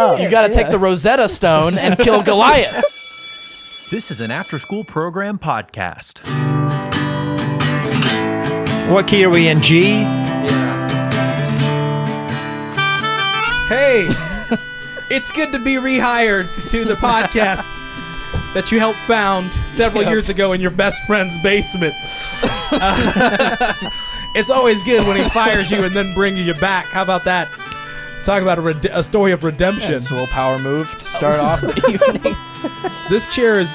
You got to take the Rosetta Stone and kill Goliath. This is an after-school program podcast. What key are we in, G? Hey, it's good to be rehired to the podcast that you helped found several years ago in your best friend's basement. It's always good when he fires you and then brings you back. How about that? Talk about a story of redemption. It's a little power move to start off the evening. This chair is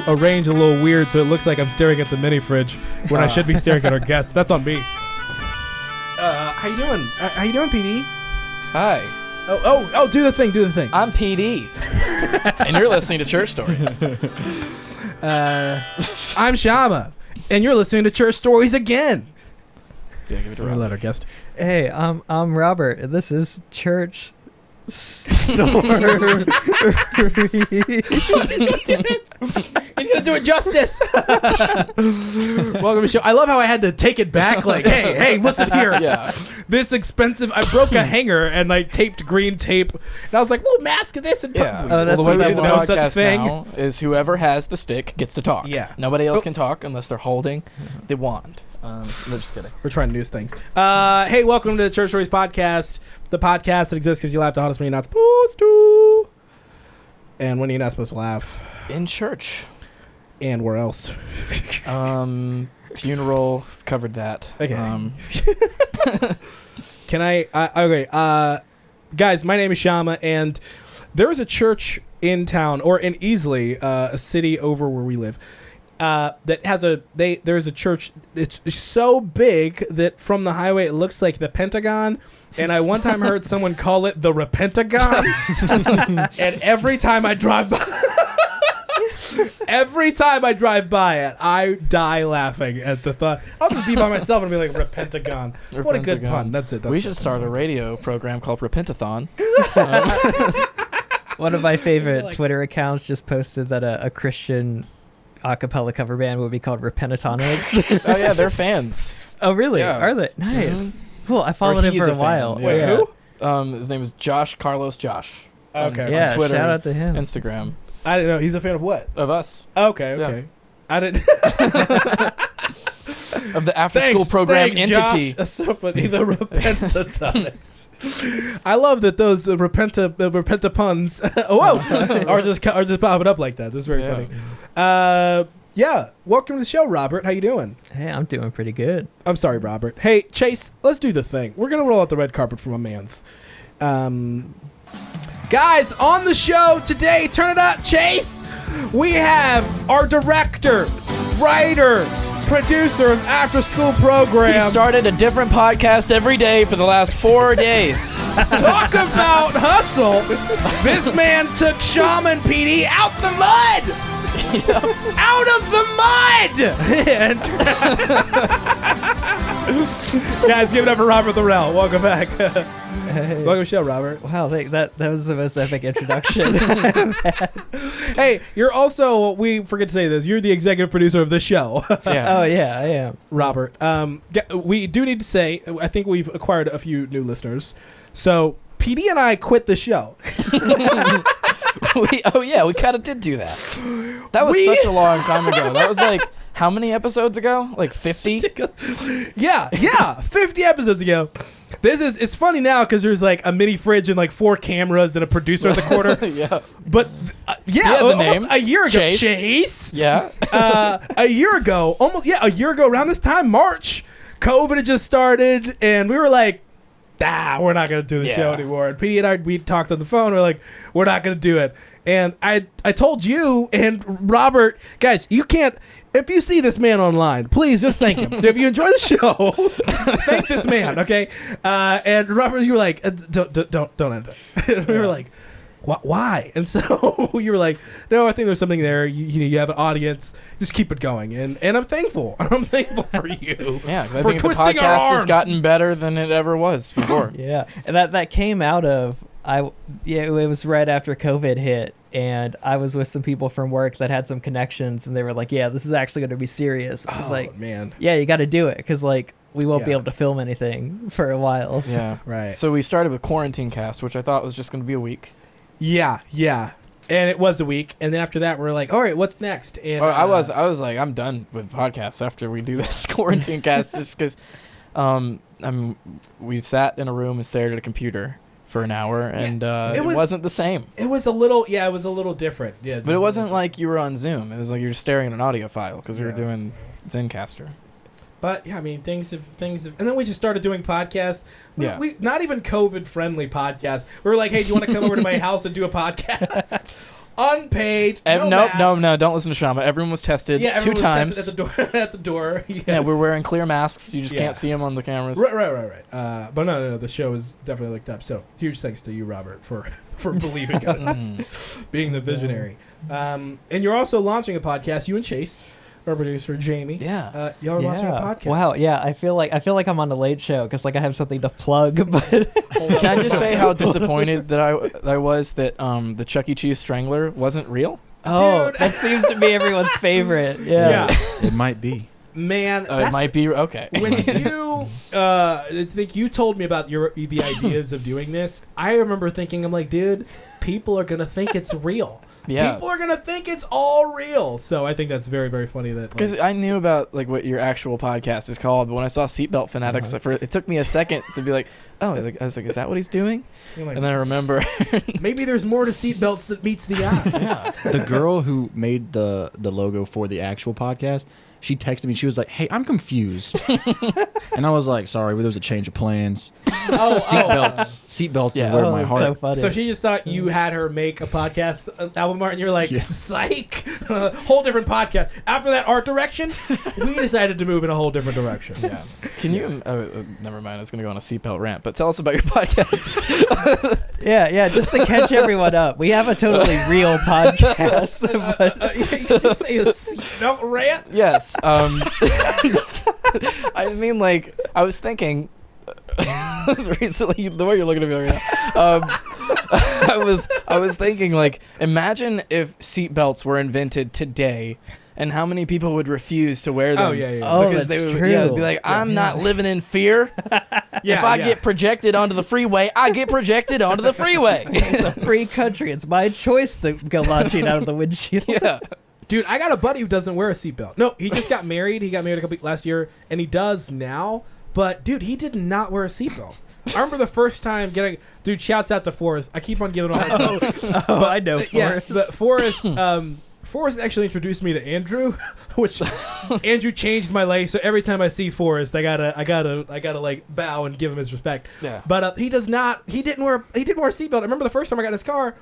arranged a little weird, so it looks like I'm staring at the mini fridge when I should be staring at our guests. That's on me. How you doing? How you doing, PD? Hi. Oh, do the thing. I'm PD. And you're listening to Church Stories. I'm Shama, and you're listening to Church Stories again. Yeah, give it to We're gonna let our guest. Hey, I'm Robert, and this is Church Story. He's gonna do it justice. Welcome to the show. I love how I had to take it back. Like, hey, listen here. Yeah. This expensive. I broke a hanger and I taped green tape, and I was like, "We'll mask this." And Yeah. Oh, that's the way what we do that the was. No such podcast thing. now is whoever has the stick gets to talk. Yeah. Nobody else can talk unless they're holding the wand. No, just kidding. We're trying to do things. Hey, welcome to the Church Stories podcast, the podcast that exists because you laugh the hardest when you're not supposed to, and when you're not supposed to laugh. In church. And where else? Funeral, covered that. Okay. Can I? Okay. Guys, my name is Shama, and there is a church in town, or in Easley, a city over where we live, that has there's a church. It's so big that from the highway it looks like the Pentagon. And I one time heard someone call it the Repentagon. And every time I drive by. Every time I drive by it, I die laughing at the thought. I'll just be by myself and be like, Repentagon. What a good pun. That's it. We should start a radio program called Repentathon. One of my favorite Twitter accounts just posted that a Christian a cappella cover band would be called Repentatomics. Oh, yeah, they're fans. Oh, really? Yeah. Are they? Nice. Mm-hmm. Cool. I followed him for a while. Fan. Wait, Yeah. who? His name is Josh Carlos Josh. Okay. Yeah, on Twitter, shout out to him. Instagram. I didn't know. He's a fan of what? Of us. Okay. Yeah. I didn't. Of the after-school program entity. Josh. That's so funny. The Repentatomics. I love that those Repenta puns are just popping up like that. This is very funny. Yeah. Welcome to the show, Robert. How you doing? Hey, I'm doing pretty good. I'm sorry, Robert. Hey, Chase, let's do the thing. We're going to roll out the red carpet for my mans. Guys, on the show today, turn it up, Chase. We have our director, writer, producer of After School Program. He started a different podcast every day for the last 4 days. Talk about hustle. This man took Shama and PD out the mud. Yep. Out of the mud. Guys, give it up for Robert Therrell. Welcome back. Hey. Welcome to the show, Robert. Wow, that was the most epic introduction. Hey, you're also, we forget to say this, you're the executive producer of this show. Yeah. Oh, yeah, I am. Robert. We do need to say, I think we've acquired a few new listeners. So, PD and I quit the show. We kind of did do that. That was such a long time ago. That was like, how many episodes ago? Like 50? Yeah, 50 episodes ago. It's funny now because there's like a mini fridge and like 4 cameras and a producer at the corner. Yeah. But has a name. A year ago. Chase. Yeah. A year ago, around this time, March, COVID had just started and we were like, we're not going to do the show anymore. And PD and I, we talked on the phone. We're like, we're not going to do it. And I told you and Robert, guys, you can't, if you see this man online, please just thank him. If you enjoy the show, thank this man, okay? And Robert, you were like, don't end it. And we were like, why? And so you were like, no, I think there's something there. You have an audience. Just keep it going. And I'm thankful. I'm thankful for you. Yeah, I for think the twisting our podcast arms. has gotten better than it ever was before. Yeah, and that came out of it was right after COVID hit, and I was with some people from work that had some connections, and they were like, "Yeah, this is actually going to be serious." I was like, man, yeah, you got to do it because like we won't be able to film anything for a while. So. Yeah, right. So we started with Quarantine Cast, which I thought was just going to be a week. Yeah. And it was a week, and then after that, we're like, all right, what's next? And I was like, I'm done with podcasts after we do this quarantine cast, just because we sat in a room and stared at a computer for an hour, and it wasn't the same. It was a little different. Yeah, but it wasn't like you were on Zoom. It was like you were staring at an audio file because we were doing Zencaster. But yeah, I mean, things have, and then we just started doing podcasts. We not even COVID friendly podcasts. We were like, hey, do you want to come over to my house and do a podcast? Unpaid. No, don't listen to Shama. Everyone was tested 2 times at the door. Yeah, we're wearing clear masks. You just can't see them on the cameras. Right. But no, the show is definitely looked up. So huge thanks to you, Robert, for believing in us, being the visionary. And you're also launching a podcast. You and Chase, our producer Jamie. Yeah. Y'all are launching a podcast. Wow. Yeah. I feel like I'm on the Late Show because like I have something to plug. But can I just say how disappointed that I was that the Chuck E. Cheese Strangler wasn't real? Oh, Dude. that seems to be everyone's favorite. Yeah. It might be. Man, it might be okay. When you, I think you told me about the ideas of doing this. I remember thinking, I'm like, dude, people are gonna think it's real. Yeah. People are gonna think it's all real. So I think that's very, very funny that because I knew about like what your actual podcast is called, but when I saw Seatbelt Fanatics, it took me a second to be like, oh, I was like, is that what he's doing? like, and then I remember maybe there's more to seatbelts that meets the eye. Yeah. The girl who made the logo for the actual podcast, she texted me. She was like, "Hey, I'm confused," and I was like, "Sorry, there was a change of plans." Seatbelts are where my heart. So funny. So she just thought you had her make a podcast album art, and you're like, psych, whole different podcast. After that art direction, we decided to move in a whole different direction. Yeah. Can you? Never mind. I was going to go on a seatbelt rant, but tell us about your podcast. Yeah. Just to catch everyone up, we have a totally real podcast. Could you say a seatbelt rant? Yes. I mean, like, I was thinking recently, the way you're looking at me right now, I was thinking, like, imagine if seatbelts were invented today, and how many people would refuse to wear them? Oh, yeah. Because that's they would true. be like, I'm not living in fear. If I get projected onto the freeway, I get projected onto the freeway. It's a free country. It's my choice to go launching out of the windshield. Yeah. Dude, I got a buddy who doesn't wear a seatbelt. No, he just got married. He got married last year, and he does now. But, dude, he did not wear a seatbelt. I remember the first time getting... Dude, shouts out to Forrest. I keep on giving him a hard time. I know Forrest. Yeah, but Forrest actually introduced me to Andrew, which Andrew changed my life. So every time I see Forrest, I gotta like bow and give him his respect. Yeah. But he didn't wear a seatbelt. I remember the first time I got in his car,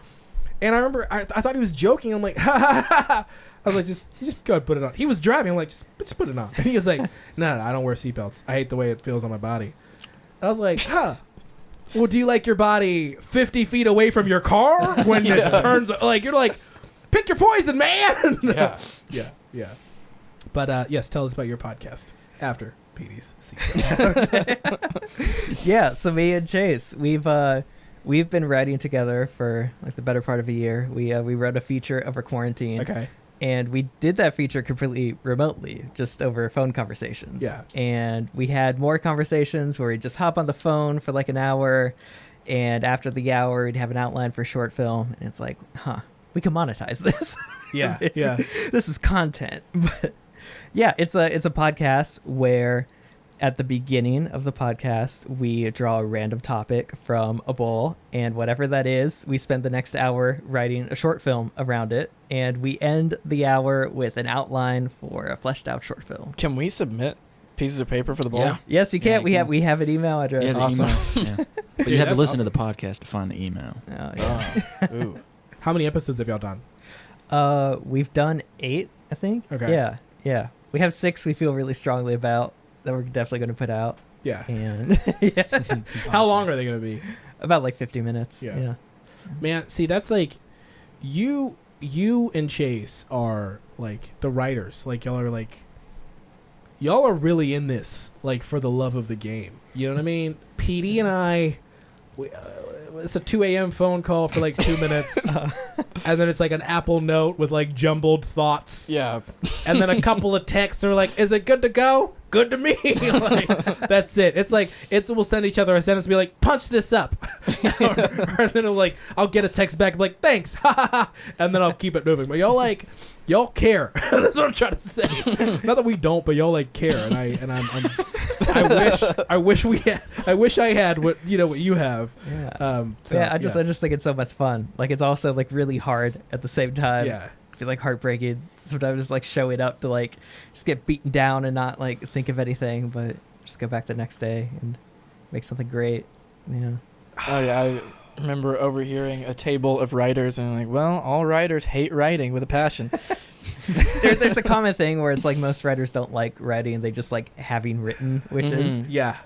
and I remember I thought he was joking. I'm like, ha ha ha ha. I was like, just go ahead, put it on. He was driving. I'm like, just put it on. And he was like, no, I don't wear seatbelts. I hate the way it feels on my body. I was like, huh. Well, do you like your body 50 feet away from your car when it turns like you're like, pick your poison, man. Yeah. But yes, tell us about your podcast after Petey's seatbelt. Yeah. So me and Chase, we've been writing together for like the better part of a year. We wrote a feature over quarantine. Okay. And we did that feature completely remotely, just over phone conversations. Yeah. And we had more conversations where we'd just hop on the phone for like an hour. And after the hour, we'd have an outline for a short film. And it's like, we can monetize this. Yeah. This is content. But yeah, it's a podcast where at the beginning of the podcast, we draw a random topic from a bowl, and whatever that is, we spend the next hour writing a short film around it, and we end the hour with an outline for a fleshed out short film. Can we submit pieces of paper for the bowl? Yeah. Yes, you can. Yeah, We have an email address. Yeah, the Awesome. email. Yeah. But you have to listen to the podcast to find the email. Oh, yeah. Ooh. How many episodes have y'all done? We've done 8, I think. Okay. Yeah. We have 6 we feel really strongly about that we're definitely going to put out. Yeah. And How long are they going to be? about like 50 minutes. Yeah. Man, see, that's like you and Chase are like the writers. Like y'all are really in this like for the love of the game. You know what I mean? PD and I, it's a 2 a.m. phone call for like 2 minutes. And then it's like an Apple Note with like jumbled thoughts. Yeah. And then a couple of texts and we're like, is it good to go? good to me. Like, that's it. It's like we'll send each other a sentence and be like, punch this up, or then it'll like I'll get a text back and be like, thanks, and then I'll keep it moving. But y'all care. That's what I'm trying to say. Not that we don't, but y'all like care, and I wish I had what you have. Yeah. I just think it's so much fun. Like it's also like really hard at the same time. Yeah. Feel like heartbreaking sometimes, just like showing up to like just get beaten down and not like think of anything, but just go back the next day and make something great. Yeah. Oh yeah, I remember overhearing a table of writers and like, well, all writers hate writing with a passion. There's a common thing where it's like most writers don't like writing, they just like having written, which is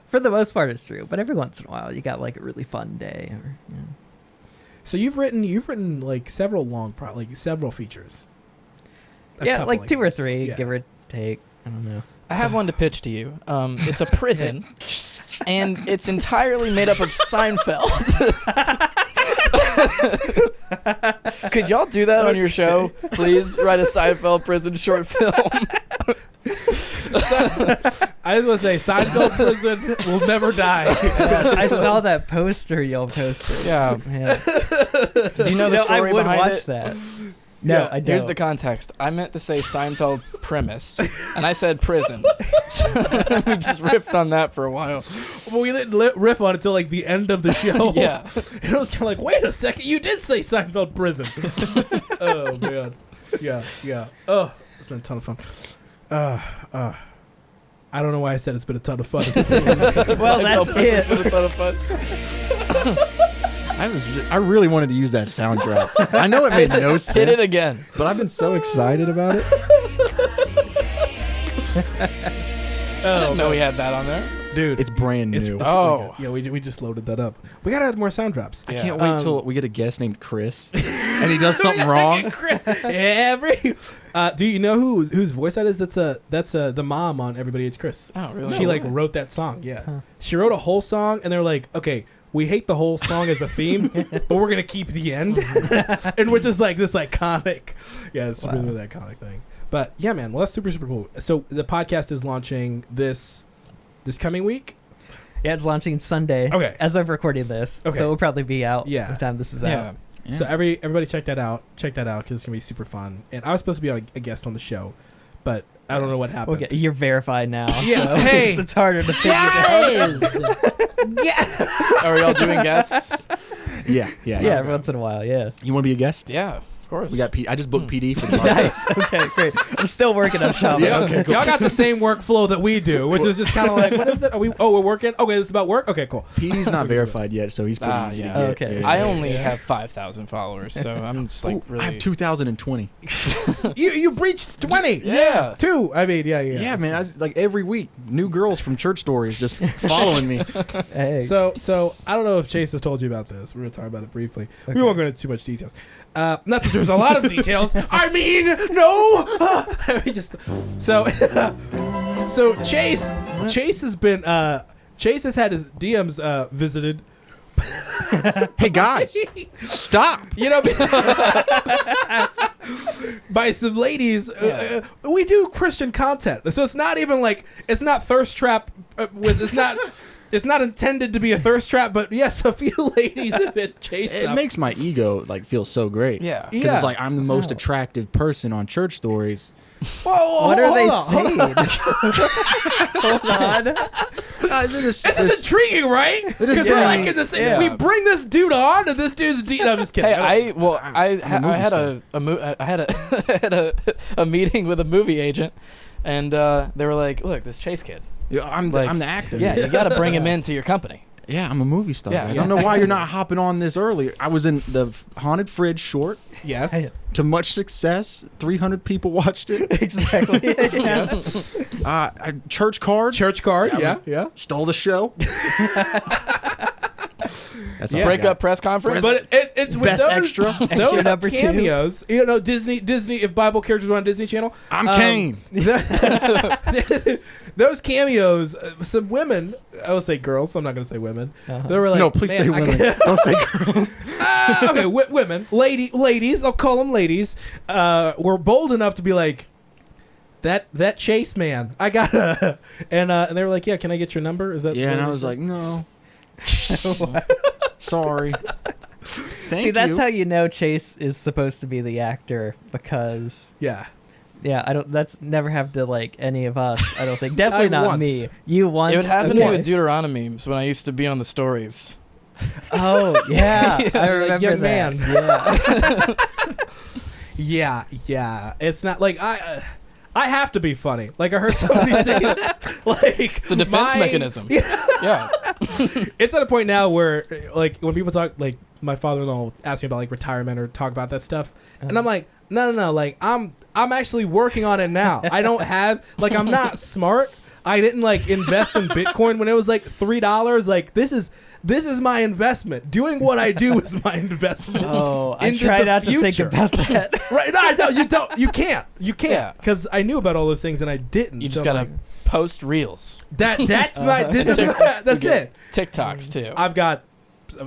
for the most part it's true, but every once in a while you got like a really fun day. Or, So you've written like several several features. Yeah, like 2 or 3, give or take. I don't know. I have one to pitch to you. It's a prison, and it's entirely made up of Seinfeld. Could y'all do that on your show? Please write a Seinfeld prison short film. I was going to say, Seinfeld prison will never die. I saw that poster y'all posted. Yeah. Do you know the story I would behind watch it? that. No, I don't. Here's the context. I meant to say Seinfeld premise, and I said prison. So we just riffed on that for a while. Well, we didn't riff on it until like the end of the show. Yeah. And I was kind of like, wait a second, you did say Seinfeld prison. Oh, man. Yeah. Oh, it's been a ton of fun. I don't know why I said it's been a ton of fun. Well, that's it. It's been a ton of fun. I really wanted to use that sound drop. I know it made no sense. Hit it again. But I've been so excited about it. I didn't know we had that on there. Dude, It's brand new. Oh. yeah, we just loaded that up. We gotta add more sound drops. I can't wait till we get a guest named Chris and he does something wrong. Do you know whose voice that is? That's the mom on Everybody Hates Chris. Oh, really? She wrote that song. Yeah, she wrote a whole song, and they're like, okay, we hate the whole song as a theme, but we're gonna keep the end, and which is like this iconic. Yeah, it's really the iconic thing. But yeah, man, well that's super cool. So the podcast is launching this coming week. Yeah, it's launching Sunday. Okay. As of recording this. Okay. So it'll probably be out by Yeah. the time this is out. Yeah. So everybody check that out. Check that out because it's gonna be super fun. And I was supposed to be a guest on the show, but I don't know what happened. Okay, you're verified now. Yeah. So Hey. it's harder to figure it out. Are y'all doing guests? Yeah. Yeah, every once in a while, yeah. You want to be a guest? Yeah, of course. We got I just booked PD for tomorrow. Nice. Okay, great. I'm still working on Shama. Yeah, okay, cool. Y'all got the same workflow that we do, which is just kind of like, what is it? We're working. Okay, this is about work. Okay, cool. PD's not verified yet, so he's pretty easy yeah. to get. Okay. Yeah. I only have 5,000 followers, so I'm just like really. I have 2,020. You breached 20. Yeah. 2. I mean, yeah. Yeah, man. I was, like every week, new girls from church stories just following me. Hey. So I don't know if Chase has told you about this. We're gonna talk about it briefly. Okay. We won't go into too much details. Not that there's a lot of details. I mean, no. So Chase has been Chase has had his DMs visited. Hey guys, stop! By some ladies. We do Christian content, so it's not even like it's not thirst trap. It's not intended to be a thirst trap, but yes, a few ladies have been chased. It makes my ego like feel so great. Yeah. Because it's like I'm the most attractive person on church stories. Whoa, what are they hold on. saying? Hold on. This is intriguing, right? Because we're like in the same. Yeah. We bring this dude on, and this dude's no, I'm just kidding. Hey, I had a meeting with a movie agent, and they were like, "Look, this Chase kid. Yeah, I'm the actor. Yeah, you got to bring him into your company." Yeah, I'm a movie star. Yeah, I don't know why you're not hopping on this earlier. I was in the Haunted Fridge short. Yes. To much success. 300 people watched it. Exactly. Yeah. Church card. Yeah. Stole the show. That's all I Break got. up press conference. But it's with Best those, extra. those number 2. cameos. Disney. If Bible characters were on Disney Channel, I'm Cain. Those cameos. Some women. I will say girls. So I'm not going to say women. They were like, No, please say "Man, I women. Don't say girls. okay, women, ladies. I'll call them ladies. Were bold enough to be like, that Chase man, I got a, and they were like, yeah, can I get your number? Is that? Yeah, what and I you was said? like, no. Sorry. Thank See, that's you. how you know Chase is supposed to be the actor, because yeah. I don't. That's never happened to like any of us. I don't think. Definitely not once. me. You once. It would happen to me Okay. with Deuteronomy when I used to be on the stories. Oh yeah, I remember young that. man. Yeah. Yeah. It's not like I have to be funny. Like I heard somebody say that. Like It's a defense mechanism. Yeah. It's at a point now where like when people talk, like my father-in-law will ask me about like retirement or talk about that stuff, and I'm like, no, like I'm actually working on it now. I don't have like I'm not smart. I didn't like invest in Bitcoin when it was like $3. Like this is my investment. Doing what I do is my investment. Oh, I into try the not to think future. about that. Right? No, you don't. You can't. You can't. Yeah. Because I knew about all those things and I didn't. You just So, gotta like, post reels. that's my. This is my, that's it. TikToks too. I've got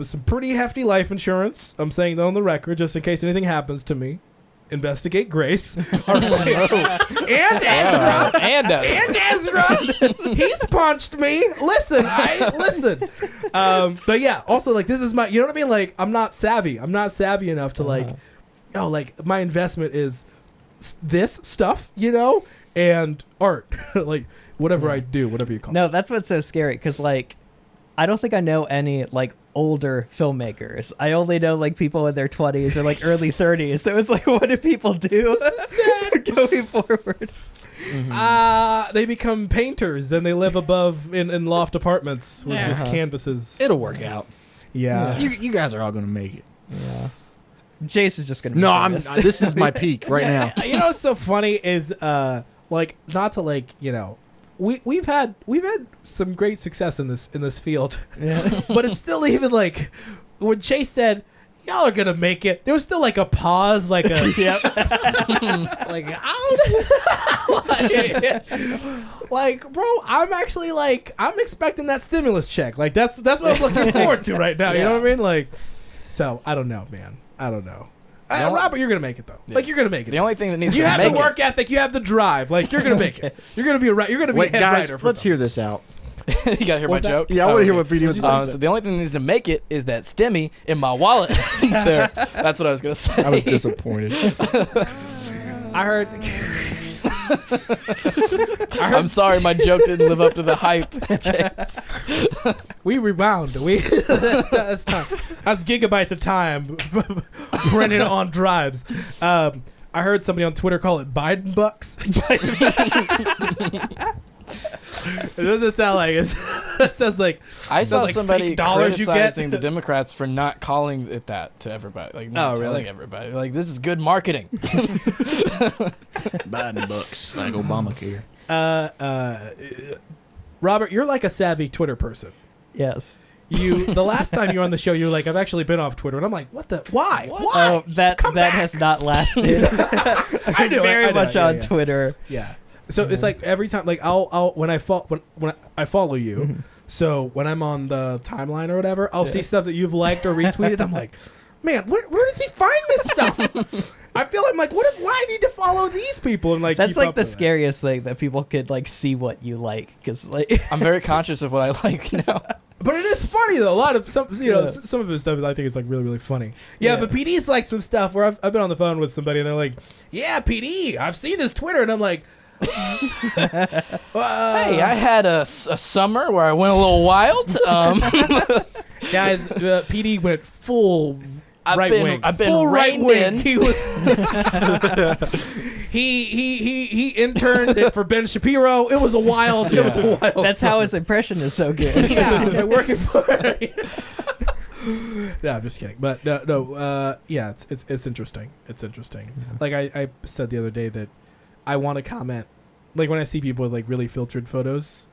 some pretty hefty life insurance. I'm saying that on the record, just in case anything happens to me. Investigate Grace. All right. And Ezra. And And Ezra. He's punched me. Listen. But yeah, also like this is my, you know what I mean? Like I'm not savvy. I'm not savvy enough to like, oh, like my investment is this stuff, you know, and art. Like whatever I do, whatever you call it. No, that's what's so scary, because like I don't think I know any like older filmmakers. I only know like people in their 20s or like early 30s. So it's like, what do people do going forward? They become painters and they live above in loft apartments with just canvases. It'll work out. Yeah. You guys are all gonna make it. Yeah. Jace is just gonna. No, be I'm. famous. This is my peak right now. You know what's so funny is like not to like, you know, we've had some great success in this field. Yeah. But it's still even like when Chase said y'all are gonna make it, there was still like a pause, like a like like bro, I'm actually like I'm expecting that stimulus check. Like that's what I'm looking forward to right now. You know what I mean? Like, so I don't know, man. I don't know. Robert, you're gonna make it though. Yeah. Like you're gonna make it. The only thing that needs You to have make the work ethic. You have the drive. Like you're gonna make it. You're gonna be You're gonna be Wait, a head guys, writer. For let's something. hear this out. it. You gotta hear my What's that? joke. Yeah, I want to hear what PD was saying. So the only thing that needs to make it is that stimmy in my wallet. There. That's what I was gonna say. I was disappointed. I heard. I'm sorry, my joke didn't live up to the hype. Chase. We rebound. That's time. That's gigabytes of time running on drives. I heard somebody on Twitter call it Biden bucks. It doesn't sound like it. It sounds like I saw like somebody fake dollars you get. criticizing the Democrats for not calling it that to everybody. Like, not really? telling everybody. Like, this is good marketing. Biden bucks like Obamacare. Robert, you're like a savvy Twitter person. Yes. The last time you were on the show, you were like, I've actually been off Twitter, and I'm like, what the? Why? Why? Oh, that has not lasted. I know. Very much yeah, on yeah. Twitter. Yeah. So it's like every time, like I'll when I follow you. So when I'm on the timeline or whatever, I'll see stuff that you've liked or retweeted. I'm like, man, where does he find this stuff? I feel like why I need to follow these people and like That's keep like up the with it. scariest thing, that people could like see what you like, because like I'm very conscious of what I like now. But it is funny though. A lot of some, you know, Yeah. some of his stuff I think is like really, really funny. Yeah, Yeah. but PD's like some stuff where I've been on the phone with somebody and they're like, "Yeah, PD, I've seen his Twitter," and I'm like, Hey, I had a summer where I went a little wild. guys, PD went full right wing. I've been full right reined wing. in. He was he interned for Ben Shapiro. It was a wild. It was a wild. that's how summer. his impression is so good. Yeah, working for. No, I'm just kidding. But no. Yeah, it's interesting. It's interesting. Like I said the other day that I want to comment. Like when I see people with like really filtered photos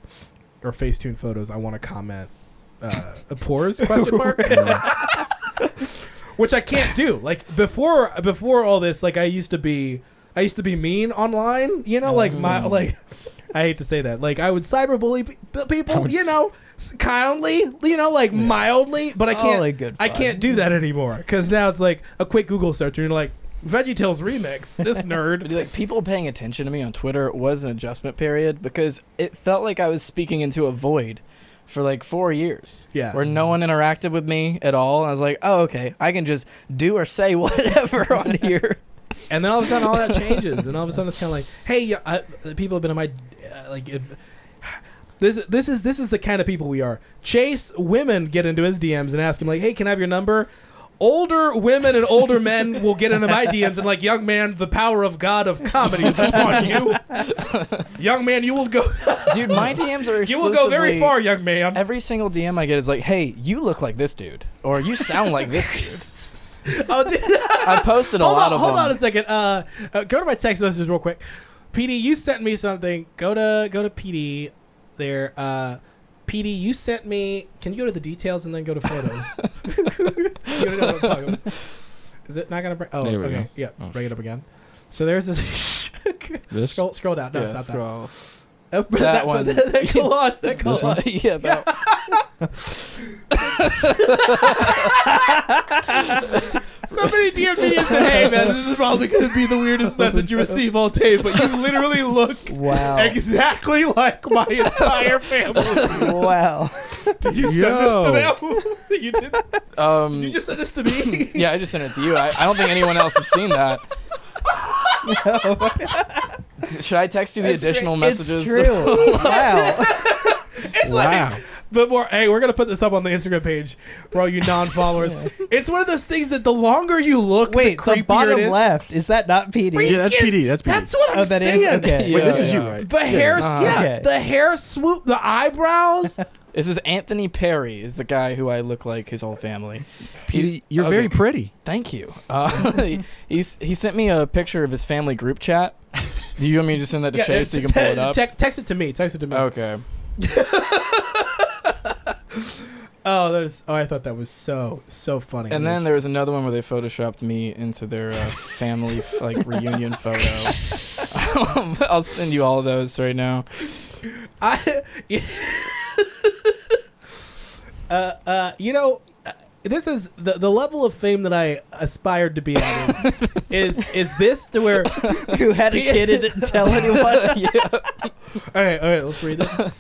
or Facetune photos, I want to comment. Pores ? Which I can't do. Like before all this, like I used to be mean online. You know, like I hate to say that. Like I would cyberbully people. You know, kindly. You know, like mildly. But I can't. Only good I fun. can't do that anymore because now it's like a quick Google search and you're like, VeggieTales remix. This nerd. Like, people paying attention to me on Twitter was an adjustment period because it felt like I was speaking into a void for like 4 years. Yeah. Where no one interacted with me at all. I was like, oh, okay, I can just do or say whatever on here. And then all of a sudden, all that changes, and all of a sudden, it's kind of like, hey, people have been in my This is the kind of people we are. Chase women get into his DMs and ask him like, hey, can I have your number? Older women and older men will get into my DMs and like, young man, the power of God of comedy is upon you. Young man, you will go. Dude, my DMs are You will go very far, young man. Every single DM I get is like, hey, you look like this dude, or you sound like this dude. Oh, dude. I posted a lot of them. Hold on a second. Go to my text messages real quick. PD, you sent me something. Go to PD there. PD, you sent me. Can you go to the details and then go to photos? You don't know what I'm talking about. Is it not gonna bring? Oh, okay. Go. Yeah, bring it up again. So there's this. This? Scroll down. No, Yeah, stop scroll. that. That one. That collage. That This one? collage. Yeah, that Somebody DM'd me and said, hey, man, this is probably going to be the weirdest message you receive all day, but you literally look Wow. exactly like my entire family. Wow. Did you send this to them? You did? You just sent this to me? yeah, I just sent it to you. I don't think anyone else has seen that. Should I text you the additional messages? It's true. Wow. It's like, the more, hey, we're going to put this up on the Instagram page for all you non-followers. It's one of those things that the longer you look, Wait, the creepier the bottom it is. left, is that not PD? Yeah, that's PD. That's PD. That's what I'm Oh, that is? saying. Okay. Wait, this Yeah, is you, yeah. right? The hair, Okay. the hair swoop, the eyebrows. This is Anthony Perry, is the guy who I look like his whole family. PD, you're Okay. very pretty. Thank you. He sent me a picture of his family group chat. Do you want me to just send that to Chase so you can pull it up? Text it to me. Text it to me. Okay. Oh, I thought that was so funny. And then there was another one where they photoshopped me into their family reunion photo. I'll send you all of those right now. This is the level of fame that I aspired to be at. Is this to where? Who had a kid and didn't tell anyone? Yeah. All right, let's read this.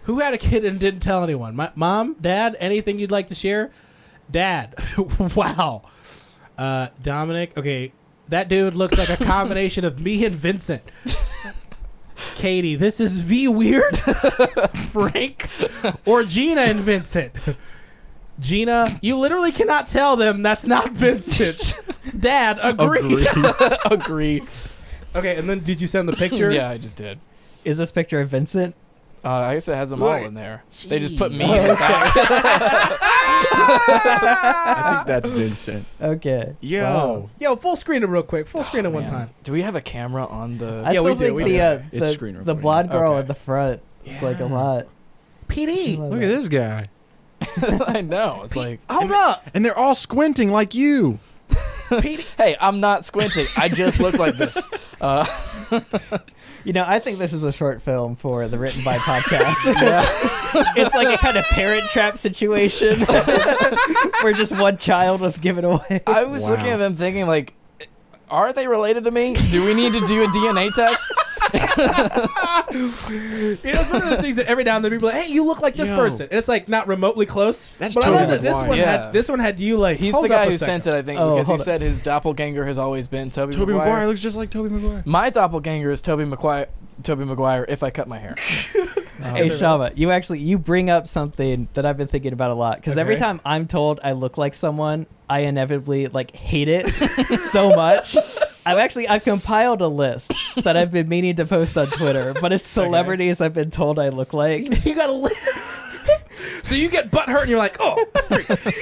Who had a kid and didn't tell anyone? My mom, dad, anything you'd like to share? Dad. Wow. Dominic. Okay, that dude looks like a combination of me and Vincent. Katie, this is V weird. Frank or Gina and Vincent. Gina, you literally cannot tell them that's not Vincent. Dad, agree. Agree. Okay, and then did you send the picture? Yeah, I just did. Is this picture of Vincent? I guess it has them all in there. They just put me Oh, in the back. I think that's Vincent. Okay. Yo. Yo, full screen it real quick. Full screen it one Man. time. Do we have a camera on the... I Yeah, still we do, think we the, do. It's screen the recording. blonde girl Okay. in the front is like a lot. PD. Look at this guy. I know. It's like... Hold up. And they're all squinting like you. PD. Hey, I'm not squinting. I just look like this. You know, I think this is a short film for the Written By podcast. It's like a kind of Parent Trap situation where just one child was given away. I was looking at them thinking, like, are they related to me? Do we need to do a DNA test? You know, it's one of those things that every now and then people are like, hey, you look like this Yo. person. And it's like not remotely close. That's but I love Tobey that this Maguire. one Yeah. this one had you like. He's hold the up guy a who second. sent it, I think, Oh, because he hold said his doppelganger has always been Tobey Tobey Maguire. Maguire looks just like Tobey Maguire. My doppelganger is Tobey Maguire if I cut my hair. Hey Shama, you bring up something that I've been thinking about a lot because every Okay. time I'm told I look like someone, I inevitably hate it so much. I've compiled a list that I've been meaning to post on Twitter, but it's celebrities I've been told I look like. You gotta. So you get butt hurt and you're like, oh,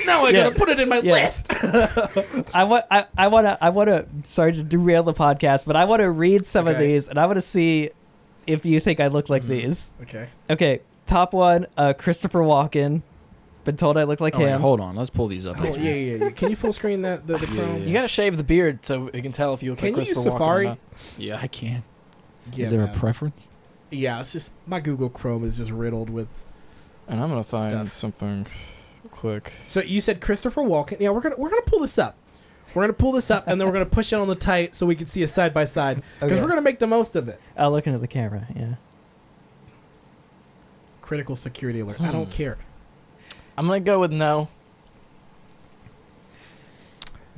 now I gotta Yes. put it in my Yes. list. I want to sorry to derail the podcast, but I want to read some of Okay. these and I want to see if you think I look like these. Okay. Okay, top one, Christopher Walken. Been told I look like Oh, wait, him. hold on. Let's pull these up. Oh, yeah. Can you full screen the Chrome? You gotta shave the beard so we can tell if you look Can like you use Christopher Walken or Safari? not. Yeah, I can. Yeah, Is there man. a preference? Yeah, it's just my Google Chrome is just riddled with. And I'm gonna find Stuff. something quick. So you said Christopher Walken. Yeah, we're gonna pull this up. We're gonna pull this up, and then we're gonna push it on the tight so we can see a side by side because Okay. we're gonna make the most of it. I'll look into the camera. Yeah. Critical security alert. I don't care. I'm gonna go with no.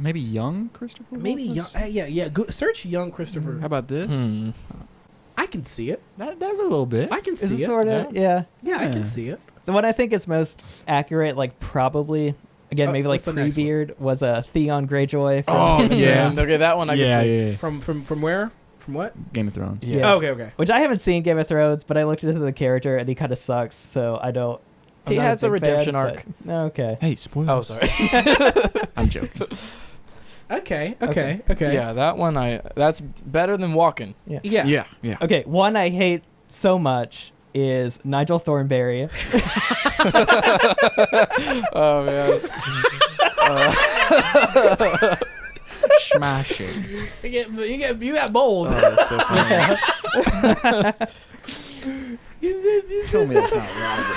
Maybe young Christopher. Maybe young. Walken? Yeah. Go, search young Christopher. How about this? I can see it. That a little bit. I can Is see it it. sort of? Yeah. Yeah, I Yeah. can see it. The one I think is most accurate, like probably, again, maybe like what's the next one? pre-beard, was Theon Greyjoy. From Oh Game of yeah. Thrones, Okay, that one I can see. From where? From what? Game of Thrones. Yeah. Oh, okay. Which I haven't seen Game of Thrones, but I looked into the character and he kind of sucks, so I don't. I'm He not has a big fan, redemption but- arc. Okay. Hey, spoiler. Oh, sorry. I'm joking. Okay. Yeah, that one that's better than walking. Yeah. Yeah. Yeah. Okay, one I hate so much is Nigel Thornberry. Oh man. Smashing. You got bold. Oh, that's so funny. Tell me that's not Robert.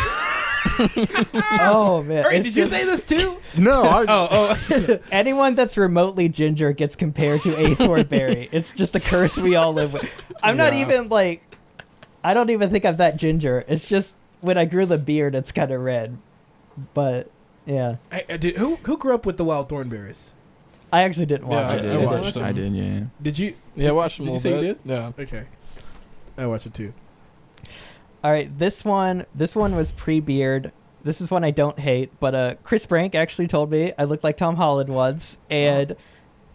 Oh man. All right, it's did you just- say this too? No. Oh. Anyone that's remotely ginger gets compared to a Thornberry. It's just a curse we all live with. I'm not Yeah. even like, I don't even think I'm that ginger. It's just when I grew the beard, it's kind of red. But yeah, Who grew up with the wild thornberries? I actually didn't watch Yeah, it. I didn't. watched it. I did. Yeah. Did you? Yeah, watch them Did a you little say you bit. did? Yeah. Okay. I watched it too. All right, this one was pre-beard. This is one I don't hate, but Chris Brank actually told me I looked like Tom Holland once, and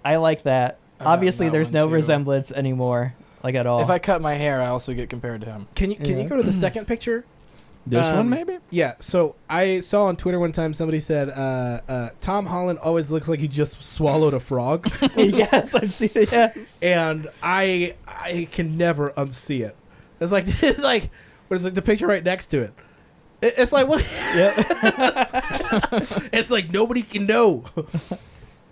I like that. Obviously, that there's one no too. resemblance anymore, like at all. If I cut my hair, I also get compared to him. Can you Yeah. go to the second picture? This one maybe. Yeah. So I saw on Twitter one time somebody said Tom Holland always looks like he just swallowed a frog, Yes, I've seen it. Yes. and I can never unsee it. It's like what is like the picture right next to it. It's like what? Yep. It's like nobody can know.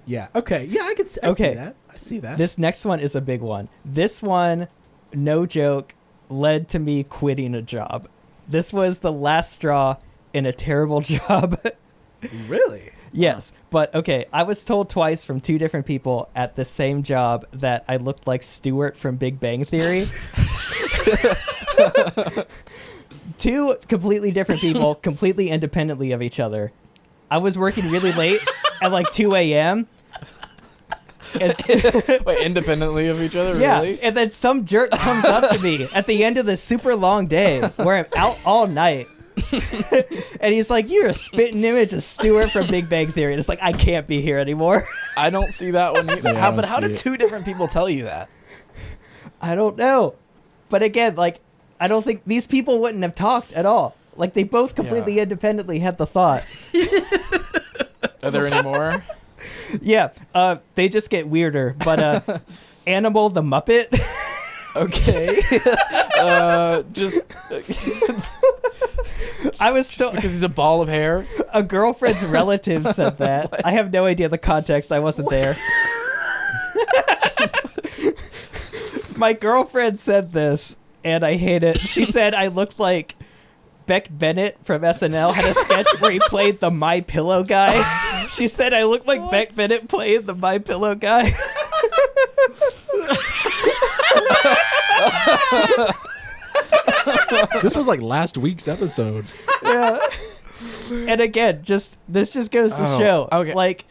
Yeah. Okay. Yeah, I see Okay. that. I see that. This next one is a big one. This one, no joke, led to me quitting a job. This was the last straw in a terrible job. Really? Yes, but okay, I was told twice from two different people at the same job that I looked like Stuart from Big Bang Theory. Two completely different people, completely independently of each other. I was working really late at like 2 a.m. Wait, independently of each other, Yeah, really? and then some jerk comes up to me at the end of this super long day where I'm out all night. And he's like, "You're a spitting image of Stuart from Big Bang Theory." And it's like, I can't be here anymore. I don't see that one either. Yeah, I don't But how see did it. two different people tell you that? I don't know. But again, like, I don't think these people wouldn't have talked at all. Like, they both completely independently had the thought. Are there any more? Yeah, they just get weirder. But Animal the Muppet. Okay. Just I was still because he's a ball of hair. a girlfriend's relative said that. I have no idea the context. I wasn't there. My girlfriend said this, and I hate it. She said I looked like Beck Bennett from SNL had a sketch where he played the My Pillow guy. She said I looked like Beck Bennett playing the My Pillow guy. This was like last week's episode. Yeah. And again, this just goes to Oh, show, okay. like,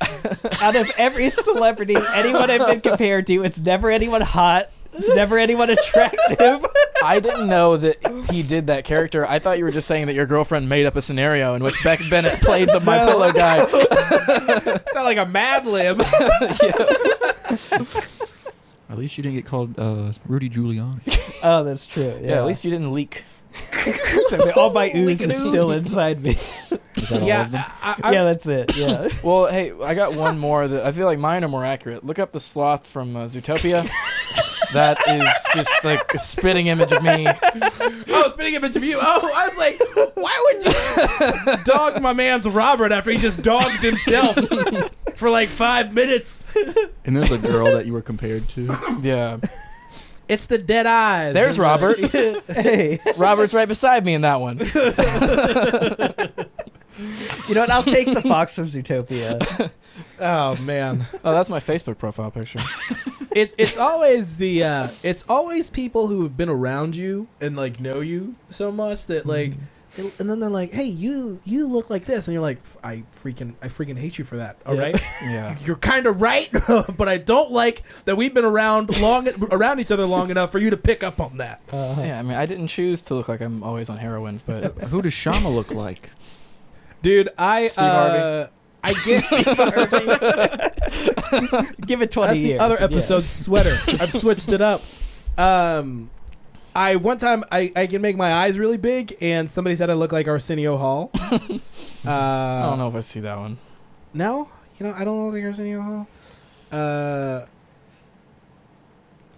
out of every celebrity, anyone I've been compared to, it's never anyone hot. It's never anyone attractive. I didn't know that he did that character. I thought you were just saying that your girlfriend made up a scenario in which Beck Bennett played the My Pillow guy. It's not like a Mad Lib. At least you didn't get called Rudy Giuliani. Oh, that's true. Yeah, Yeah, at least you didn't leak. all my ooze Leaking is still ooze. inside me. Is that all of them? Yeah, that's it. Yeah. Well, hey, I got one more that I feel like mine are more accurate. Look up the sloth from Zootopia. That is just like a spitting image of me. Oh, spitting image of you. Oh, I was like, why would you dog my man's Robert after he just dogged himself for like 5 minutes? And there's the girl that you were compared to. Yeah. It's the dead eyes. There's Robert. Hey. Robert's right beside me in that one. You know what? I'll take the fox from Zootopia. Oh man. Oh, that's my Facebook profile picture. It's always it's always people who have been around you and like know you so much that like, and then they're like, hey, you look like this, and you're like, I freaking hate you for that. All right, Yeah. you're kind of right, but I don't like that we've been around each other long enough for you to pick up on that. Yeah, I mean, I didn't choose to look like I'm always on heroin, but Who does Shama look like? Dude, Steve Harvey. I get Give it 20 that's years. the other yeah. episode's sweater. I've switched it up. I one time I can make my eyes really big, and somebody said I look like Arsenio Hall. I don't know if I see that one. No, I don't look like Arsenio Hall.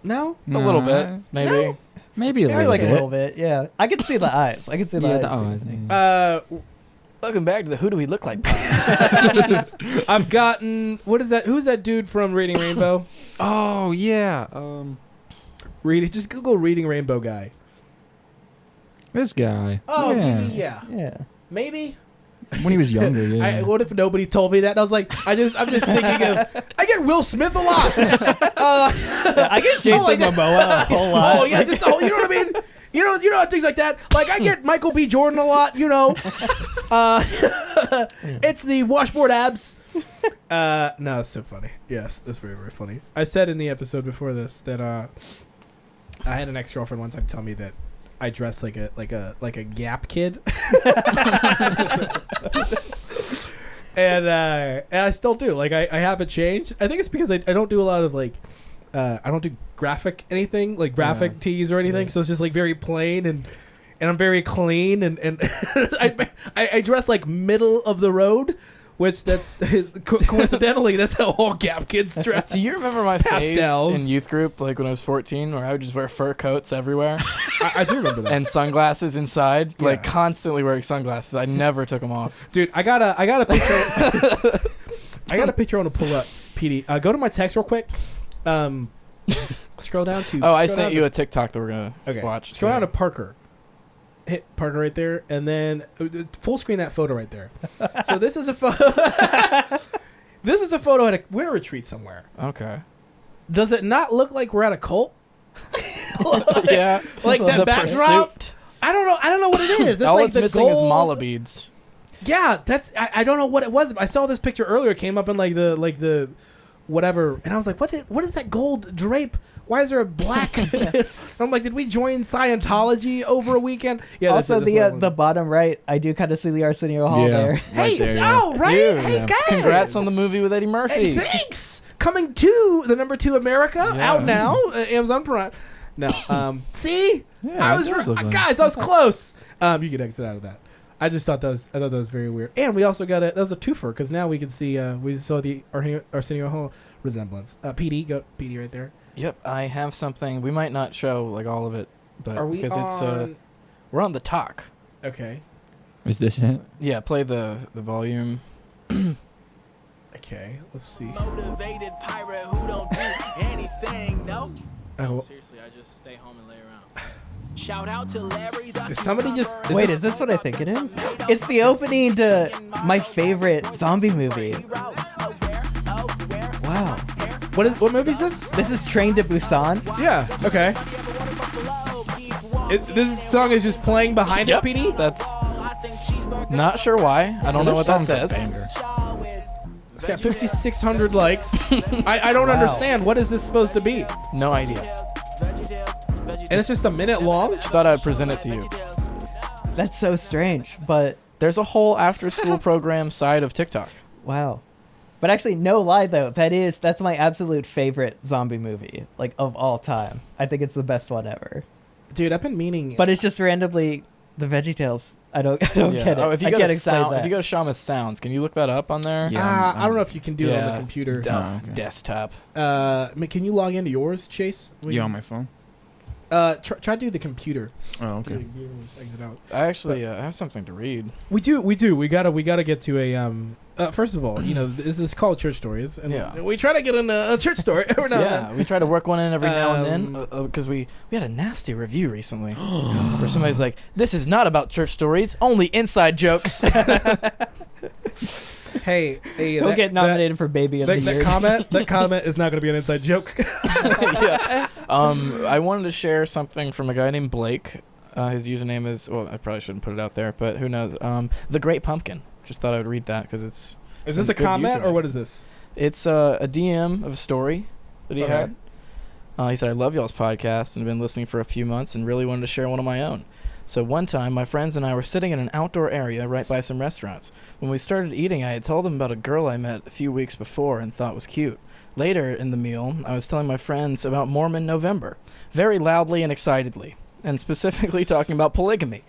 No, A little bit, maybe. No. Maybe a Maybe little like bit. a little bit, yeah. I can see the eyes. I can see the eyes. Welcome back to the Who Do We Look Like? I've gotten what is that? Who's that dude from Reading Rainbow? Oh yeah. Just Google Reading Rainbow guy. This guy. Oh yeah. Yeah. Maybe. When he was younger. Yeah. What if nobody told me that? And I was like, I'm just thinking of. I get Will Smith a lot. I get Jason like that. Momoa a whole lot. Oh yeah, just the whole. You know what I mean? You know things like that. Like I get Michael B. Jordan a lot. It's the washboard abs. No, it's so funny. Yes, that's very very funny. I said in the episode before this that I had an ex-girlfriend one time tell me that I dressed like a Gap kid. And I still do. Like I haven't changed. I think it's because I don't do a lot of like I don't do graphic anything, like graphic tees or anything. So it's just like very plain and I'm very clean and I dress like middle of the road, which that's coincidentally that's how all Gap kids dress. Do you remember my Pastels. phase in youth group, like when I was 14, where I would just wear fur coats everywhere I do remember that. and sunglasses inside, like Yeah. constantly wearing sunglasses. I never took them off. Dude, I got a picture. I got a picture I want to pull up, PD. Go to my text real quick. Scroll down to. Oh, I scroll sent down you to- a TikTok that we're gonna Okay. watch. Scroll down to together. Parker. Hit Parker right there, and then full screen that photo right there. So this is a photo. This is a photo at we're at a retreat somewhere. Okay. Does it not look like we're at a cult? Yeah. Like that The backdrop. pursuit. I don't know what it is. It's All like it's the missing is gold. mala beads. Yeah, that's I don't know what it was. I saw this picture earlier. It came up in like the whatever, and I was like, what is that gold drape? Why is there a black? I'm like, did we join Scientology over a weekend? Yeah. Also, that's it. the bottom right, I do kind of see the Arsenio Hall there. Hey, there, yeah. oh right, Dude, hey yeah. guys, Congrats on the movie with Eddie Murphy. Hey, thanks. Coming to the #2 America, Yeah. out now, Amazon Prime. No, see, Yeah, I was it does look like- guys, I was close. You could exit out of that. I just thought that was very weird, and we also got that was a twofer because now we can see we saw the Arsenio Hall resemblance. PD right there. Yep, I have something. We might not show like all of it, but Are we because it's on? we're on the talk. Okay. Is this it? Yeah, play the volume. Okay. Let's see. Motivated pirate who don't do anything, no. Oh, Seriously, I just stay home and lay around. Shout out to Larry. is somebody just? Wait, is this what I think it is? It's the opening to my favorite zombie movie. Wow. What movie is this? This is Train to Busan. Yeah. Okay. This song is just playing behind Yep, it, PD. that's not sure why. I don't know what that says. It's got 5,600 likes. I don't Wow. understand. What is this supposed to be? No idea. And it's just a minute long? Just thought I'd present it to you. That's so strange, but There's a whole after-school program side of TikTok. wow. But actually, no lie though, that's my absolute favorite zombie movie, like of all time. I think it's the best one ever. Dude, I've been meaning. But it's just randomly the VeggieTales. I don't get it. Oh, if you I go can't to explain sound, that. if you go to Shama's Sounds, can you look that up on there? Yeah. I don't know if you can do it on the computer. No, okay. desktop. Can you log into yours, Chase? Yeah, on my phone. Try to do the computer. Oh, okay. Just exit out. I actually have something to read. We do. We gotta get to a. First of all, this is called Church Stories, and we try to get in a church story every now and then. We try to work one in every now and then because we had a nasty review recently where somebody's like, "This is not about church stories, only inside jokes." Hey, He'll get nominated for Baby of the Year. That comment is not going to be an inside joke. Yeah. I wanted to share something from a guy named Blake. His username is, well, I probably shouldn't put it out there, but who knows? The Great Pumpkin. Just thought I would read that because it's. Is this a comment or what is this? It's a DM of a story that he had. He said, "I love y'all's podcast and have been listening for a few months and really wanted to share one of my own. So one time, my friends and I were sitting in an outdoor area right by some restaurants. When we started eating, I had told them about a girl I met a few weeks before and thought was cute. Later in the meal, I was telling my friends about Mormon November, very loudly and excitedly, and specifically talking about polygamy.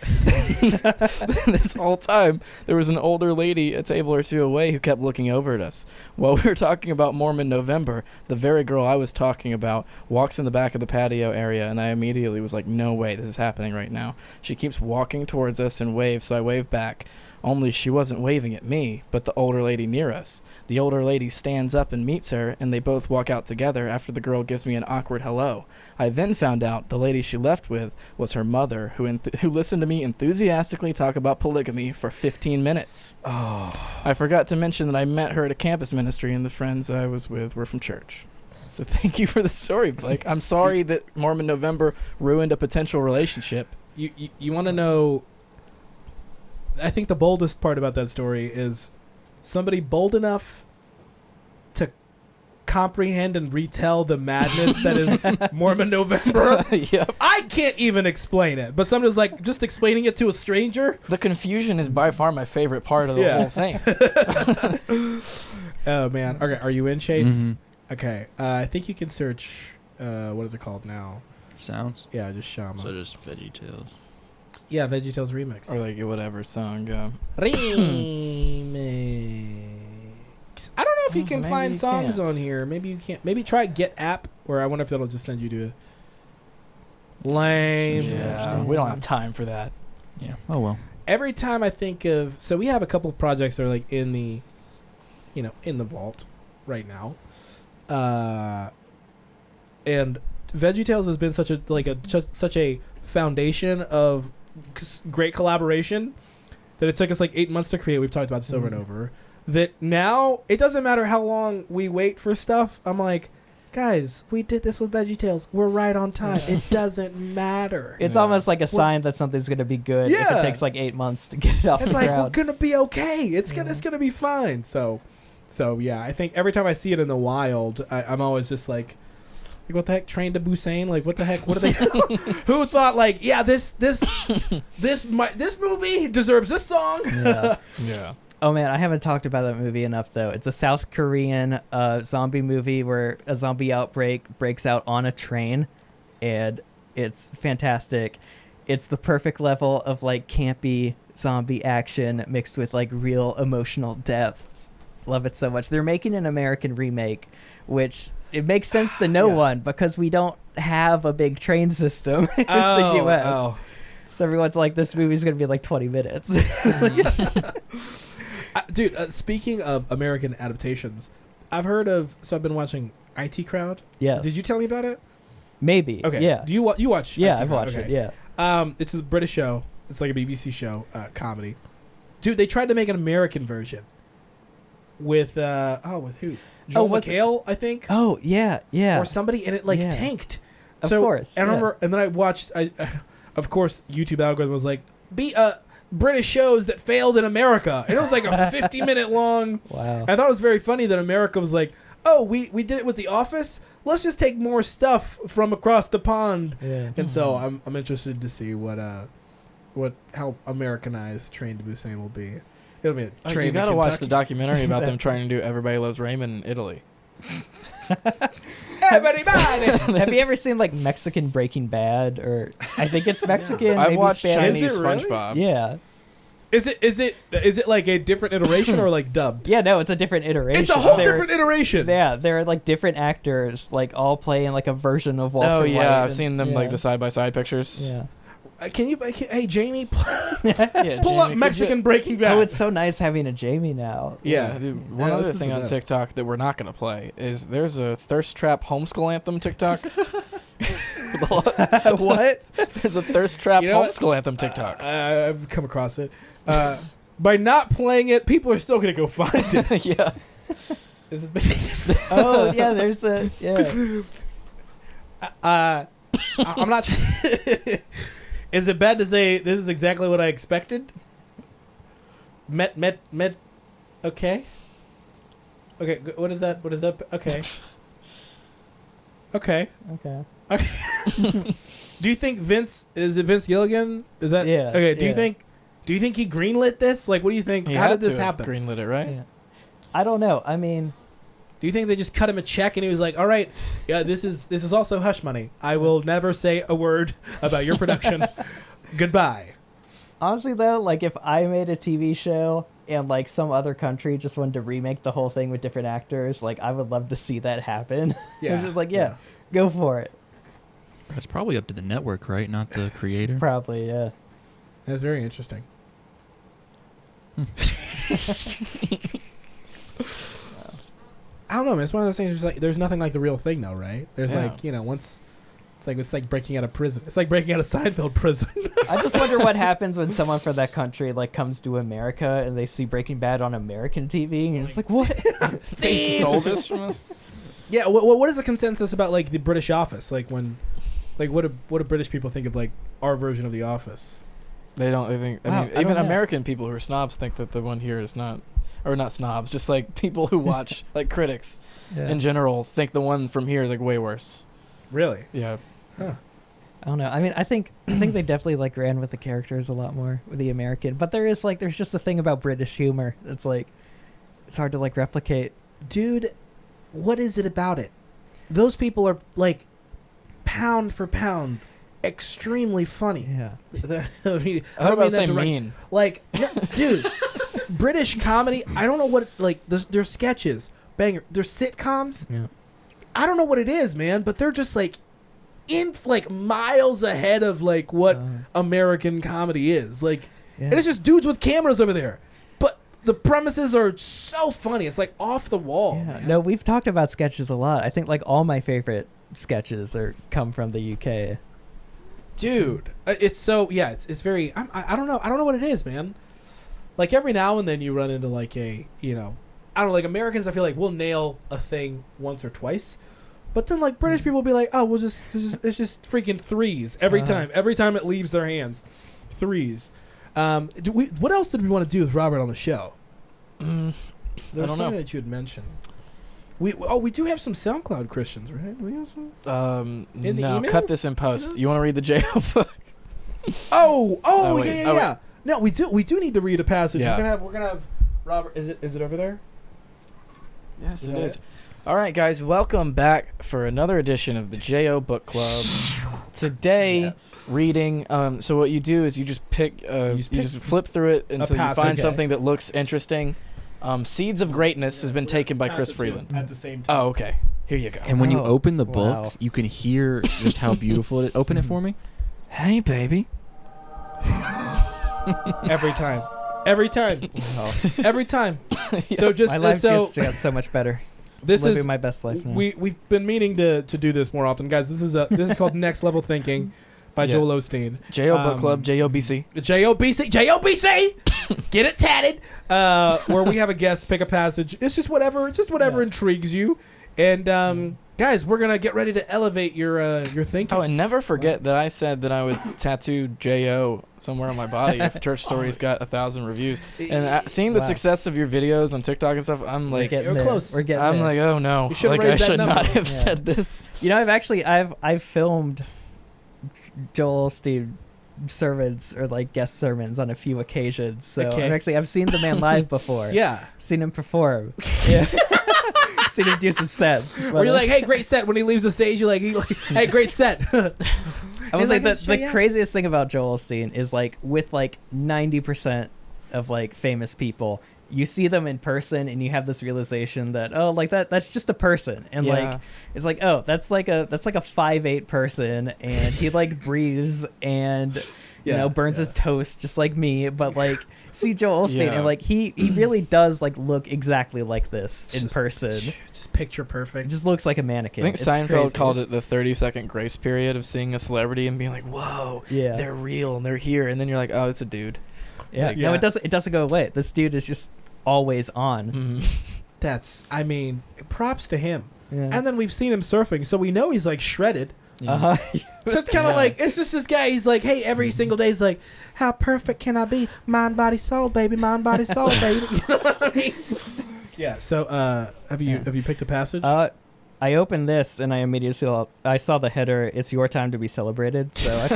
This whole time, there was an older lady a table or two away who kept looking over at us. While we were talking about Mormon November, the very girl I was talking about walks in the back of the patio area, and I immediately was like, no way, this is happening right now. She keeps walking towards us and waves, so I wave back. Only she wasn't waving at me, but the older lady near us. The older lady stands up and meets her, and they both walk out together after the girl gives me an awkward hello. I then found out the lady she left with was her mother, who listened to me enthusiastically talk about polygamy for 15 minutes. Oh. I forgot to mention that I met her at a campus ministry, and the friends I was with were from church. So thank you for the story, Blake. I'm sorry that Mormon November ruined a potential relationship. You want to know... I think the boldest part about that story is somebody bold enough to comprehend and retell the madness that is Mormon November. Yep. I can't even explain it, but somebody's like just explaining it to a stranger. The confusion is by far my favorite part of the whole thing. Oh man. Okay, are you in, Chase? Mm-hmm. Okay. I think you can search what is it called now? Sounds? Yeah, just Shama. So just VeggieTales. Yeah, VeggieTales remix. Or like whatever song. Remix. I don't know if you can find songs on here. Maybe you can't. Maybe try Get App, where I wonder if that'll just send you to lame. Yeah, we don't have time for that. Yeah. Oh well. Every time I think of, so we have a couple of projects that are like in the vault right now, and VeggieTales has been such a foundation of great collaboration that it took us like 8 months to create. We've talked about this over and over. That now it doesn't matter how long we wait for stuff. I'm like, guys, we did this with VeggieTales. We're right on time. It doesn't matter. It's almost like a sign that something's going to be good if it takes like 8 months to get it off the ground. It's like, we're going to be okay. It's going to be fine. So yeah, I think every time I see it in the wild, I'm always just like, what the heck? Train to Busan? Like, what the heck? What are they? Who thought like, yeah, this movie deserves this song? Yeah. Yeah. Oh man, I haven't talked about that movie enough though. It's a South Korean zombie movie where a zombie outbreak breaks out on a train, and it's fantastic. It's the perfect level of like campy zombie action mixed with like real emotional depth. Love it so much. They're making an American remake, which it makes sense to no one because we don't have a big train system in the U.S. Oh. So everyone's like, this movie's going to be like 20 minutes. Dude, speaking of American adaptations, I've been watching IT Crowd. Yes. Did you tell me about it? Maybe. Okay. Yeah. Do you watch Yeah, IT I've Crowd? watched Okay. it, yeah. It's a British show. It's like a BBC show, comedy. Dude, they tried to make an American version with with who? Joel McHale, I think. Oh, yeah, yeah. Or somebody, and it tanked. Of course. I remember, and then I watched. Of course, YouTube algorithm was like, British shows that failed in America, and it was like a 50-minute long. Wow. I thought it was very funny that America was like, oh, we did it with The Office. Let's just take more stuff from across the pond. Yeah. And so I'm interested to see how Americanized Train to Busan will be. It'll be a train. You gotta watch the documentary about them trying to do Everybody Loves Raymond in Italy. Everybody. Have you ever seen like Mexican Breaking Bad, or I think it's Mexican? I've maybe watched Spanish. Chinese Is it really? SpongeBob. Yeah. Is it like a different iteration or like dubbed? Yeah, no, it's a different iteration. It's a whole different iteration. Yeah, they're like different actors, like all playing like a version of Walter White. I've seen them like the side by side pictures. Yeah. Hey Jamie, pull Jamie, up Mexican Breaking Bad. Oh, it's so nice having a Jamie now. Yeah, dude, one other thing on TikTok that we're not gonna play is there's a thirst trap homeschool anthem TikTok. What? There's a thirst trap homeschool anthem TikTok. I've come across it. By not playing it, people are still gonna go find it. Yeah. This is Oh yeah, there's the I'm not. Is it bad to say this is exactly what I expected? Met. Okay. Okay. What is that? What is that? Okay. Okay. Okay. Okay. Do you think Vince Gilligan? Is that okay? Do you think he greenlit this? Like, what do you think? How did this happen? Greenlit it, right? Yeah. I don't know. I mean, do you think they just cut him a check and he was like, "All right, yeah, this is also hush money. I will never say a word about your production. Goodbye." Honestly, though, like if I made a TV show and like some other country just wanted to remake the whole thing with different actors, like I would love to see that happen. Yeah. It's just like, go for it. It's probably up to the network, right? Not the creator. Probably, yeah. That's very interesting. I don't know, man. It's one of those things. There's nothing like the real thing, though, right? There's once it's like breaking out of prison. It's like breaking out of Seinfeld prison. I just wonder what happens when someone from that country like comes to America and they see Breaking Bad on American TV, and you're just like, what? They stole this from us. Yeah. What is the consensus about like the British Office? Like when, like what do British people think of like our version of The Office? They don't. They think. Wow, I mean, even American people who are snobs think that the one here is not. Or not snobs, just like people who watch, like critics in general, think the one from here is like way worse. Really? Yeah. Huh. I don't know. I mean, I think they definitely like ran with the characters a lot more with the American, but there's just a thing about British humor that's like it's hard to like replicate. Dude, what is it about it? Those people are like pound for pound extremely funny. Yeah. I mean, I don't mean that direct- mean. Like, no, dude, British comedy. I don't know what like their sketches, banger. Their sitcoms. Yeah. I don't know what it is, man, but they're just like in like miles ahead of like what American comedy is. Like, and it's just dudes with cameras over there, but the premises are so funny. It's like off the wall. Yeah. Man. No, we've talked about sketches a lot. I think like all my favorite sketches come from the UK. Dude, it's so it's very. I don't know what it is, man. Like every now and then you run into like I don't know, like Americans. I feel like we'll nail a thing once or twice, but then like British people will be like, oh, it's just freaking threes every time. Every time it leaves their hands, threes. What else did we want to do with Robert on the show? There was something that you had mentioned. We do have some SoundCloud Christians, right? We have some. In the No, emails? cut this in post. You want to read the J.O. book? Oh, wait. yeah. No, we do need to read a passage. Yeah. We're gonna have Robert. Is it over there? Yes, Is it that is. it? All right, guys, welcome back for another edition of the J.O. Book Club. Today, reading. So what you do is you just pick. You just flip through it until you find something that looks interesting. Seeds of Greatness has been taken by Chris Freeland. At the same time. Oh, okay. Here you go. And when you open the book, wow. you can hear just how beautiful it is. Open it for me. Hey, baby. Every time. Every time. Yeah. So just My life so just got so much better. this Living is my best life now. we've been meaning to do this more often, guys. This is called Next Level Thinking by Yes. Joel Osteen. J.O. Book Club, J.O.B.C. J.O.B.C. Get it tatted. Where we have a guest pick a passage. It's just whatever intrigues you. And guys, we're gonna get ready to elevate your thinking. Oh, and never forget that I said that I would tattoo J.O. somewhere on my body if Church Stories got 1,000 reviews. And seeing the success of your videos on TikTok and stuff, I'm like, We're getting you're there. close. We're getting I'm there. like, oh no, You should've like I raised that should number. not have Yeah. said this. You know, I've filmed Joel Osteen sermons or like guest sermons on a few occasions. So Okay. I've seen the man live before. Yeah. Seen him perform. Yeah. Seen him do some sets. Where you're like, hey, great set. When he leaves the stage, you're like, hey, great set. I was He's like, like, the "Yeah." craziest thing about Joel Osteen is like with like 90% of like famous people, you see them in person and you have this realization that, oh, like that's just a person. And like, it's like, oh, that's like a 5'8" person, and he like breathes and you know, burns his toast just like me. But like, see Joel Osteen, and like he really does like look exactly like this in person. Just picture perfect. It just looks like a mannequin. I think It's Seinfeld crazy. called it the 30-second grace period of seeing a celebrity and being like, whoa, they're real and they're here. And then you're like, oh, it's a dude. Yeah, Like, no, it doesn't go away. This dude is just always on. That's, I mean, props to him. Yeah. And then we've seen him surfing, so we know he's like shredded. Uh-huh. So it's kind of like, it's just this guy. He's like, hey, every single day he's like, how perfect can I be? Mind, body, soul, baby. Mind, body, soul, baby. You know what I mean? Yeah. So, have you picked a passage? I opened this and I immediately saw the header. It's your time to be celebrated. So I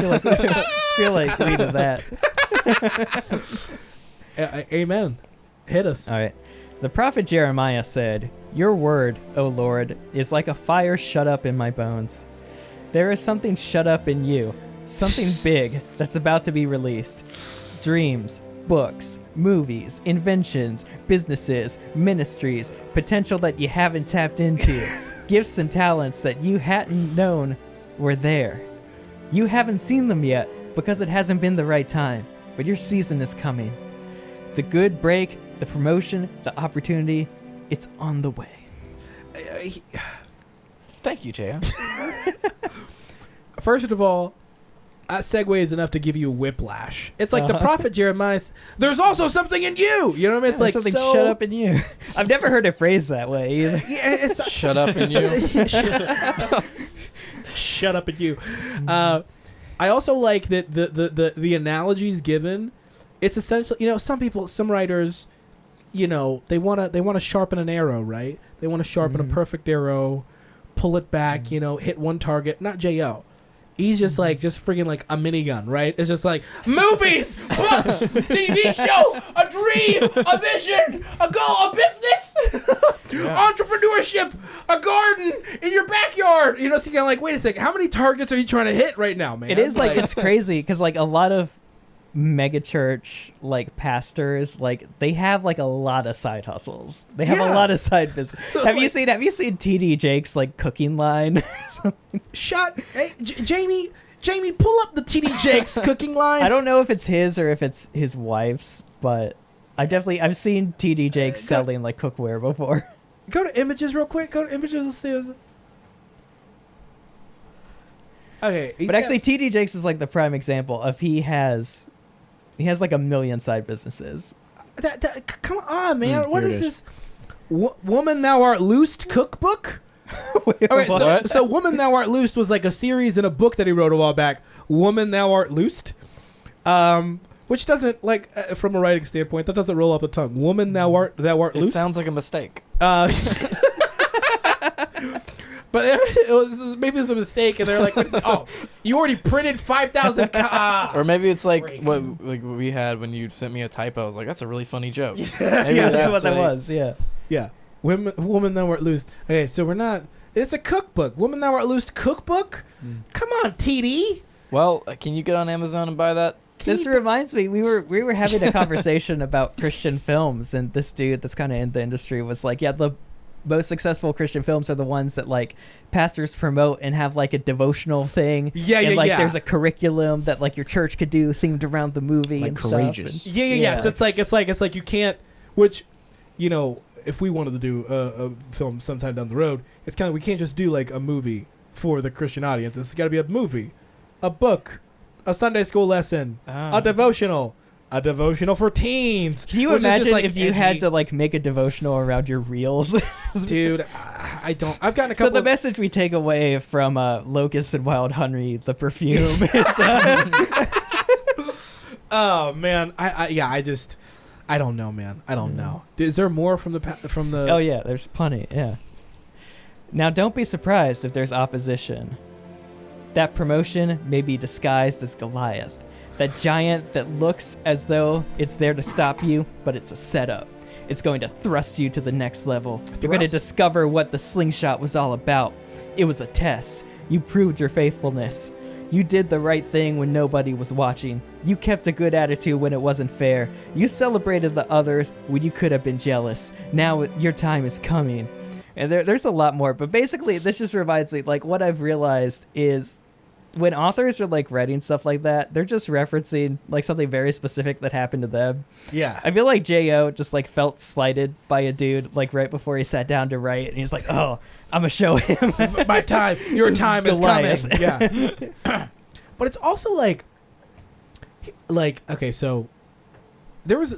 feel like reading that. Amen. Hit us. All right. The prophet Jeremiah said, "Your word, O Lord, is like a fire shut up in my bones. There is something shut up in you, something big that's about to be released. Dreams, books, movies, inventions, businesses, ministries, potential that you haven't tapped into, gifts and talents that you hadn't known were there. You haven't seen them yet because it hasn't been the right time, but your season is coming. The good break, the promotion, the opportunity, it's on the way." Thank you, J.O. First of all, that segue is enough to give you a whiplash. It's like the prophet Jeremiah. There's also something in you. You know what I mean? It's like something shut up in you. I've never heard it phrased that way either. Yeah, it's Shut up in you. Shut up in you. I also like that the analogies given. It's essentially, you know, some writers, you know, they want to sharpen an arrow, right? They want to sharpen a perfect arrow, pull it back, you know, hit one target. Not J.O. He's just freaking like a minigun, right? It's just like movies, books, TV show, a dream, a vision, a goal, a business, entrepreneurship, a garden in your backyard. You know, so you're like, wait a second, how many targets are you trying to hit right now, man? It is like it's crazy because like a lot of megachurch like pastors, like they have like a lot of side hustles. They have a lot of side business. Have you seen TD Jake's like cooking line or something? Hey, Jamie, pull up the TD Jake's cooking line. I don't know if it's his or if it's his wife's, but I've seen TD Jake selling like cookware before. Go to images real quick. Go to images and see. Okay, but actually TD Jake's is like the prime example of he has like a million side businesses. Come on, man. What is this? Woman Thou Art Loosed cookbook? Wait, okay, so Woman Thou Art Loosed was like a series in a book that he wrote a while back. Woman Thou Art Loosed, which doesn't from a writing standpoint, that doesn't roll off the tongue. Woman Thou Art Loosed. It sounds like a mistake. But maybe it was a mistake, and they're like, "Oh, you already printed 5,000." Or maybe it's like what we had when you sent me a typo. I was like, "That's a really funny joke." Maybe that's what that was. Yeah. Woman Thou Art Loosed. Okay, so we're not. It's a cookbook. Woman Thou Art Loosed cookbook. Come on, TD. Well, can you get on Amazon and buy that? This reminds me, we were having a conversation about Christian films, and this dude that's kind of in the industry was like, "Yeah, the most successful Christian films are the ones that like pastors promote and have like a devotional thing. There's a curriculum that like your church could do themed around the movie, like and Courageous. stuff. Yeah. So it's like you can't. Which, you know, if we wanted to do a film sometime down the road, it's kind of, we can't just do like a movie for the Christian audience. It's got to be a movie, a book, a Sunday school lesson, a devotional for teens. Can you imagine if you had to like make a devotional around your reels? Dude, I don't. I've gotten a couple. So the message we take away from Locust and Wild Honey, the perfume, is. Oh man, I don't know, man. I don't know. Is there more from the? Oh yeah, there's plenty. Yeah. Now don't be surprised if there's opposition. That promotion may be disguised as Goliath. That giant that looks as though it's there to stop you, but it's a setup. It's going to thrust you to the next level. You're going to discover what the slingshot was all about. It was a test. You proved your faithfulness. You did the right thing when nobody was watching. You kept a good attitude when it wasn't fair. You celebrated the others when you could have been jealous. Now your time is coming. And there's a lot more, but basically this just reminds me, like, what I've realized is when authors are like writing stuff like that, they're just referencing like something very specific that happened to them. Yeah. I feel like J.O. just like felt slighted by a dude like right before he sat down to write, and he's like, "Oh, I'm gonna show him My time, your time is Goliath. coming." Yeah. But it's also like okay, so there was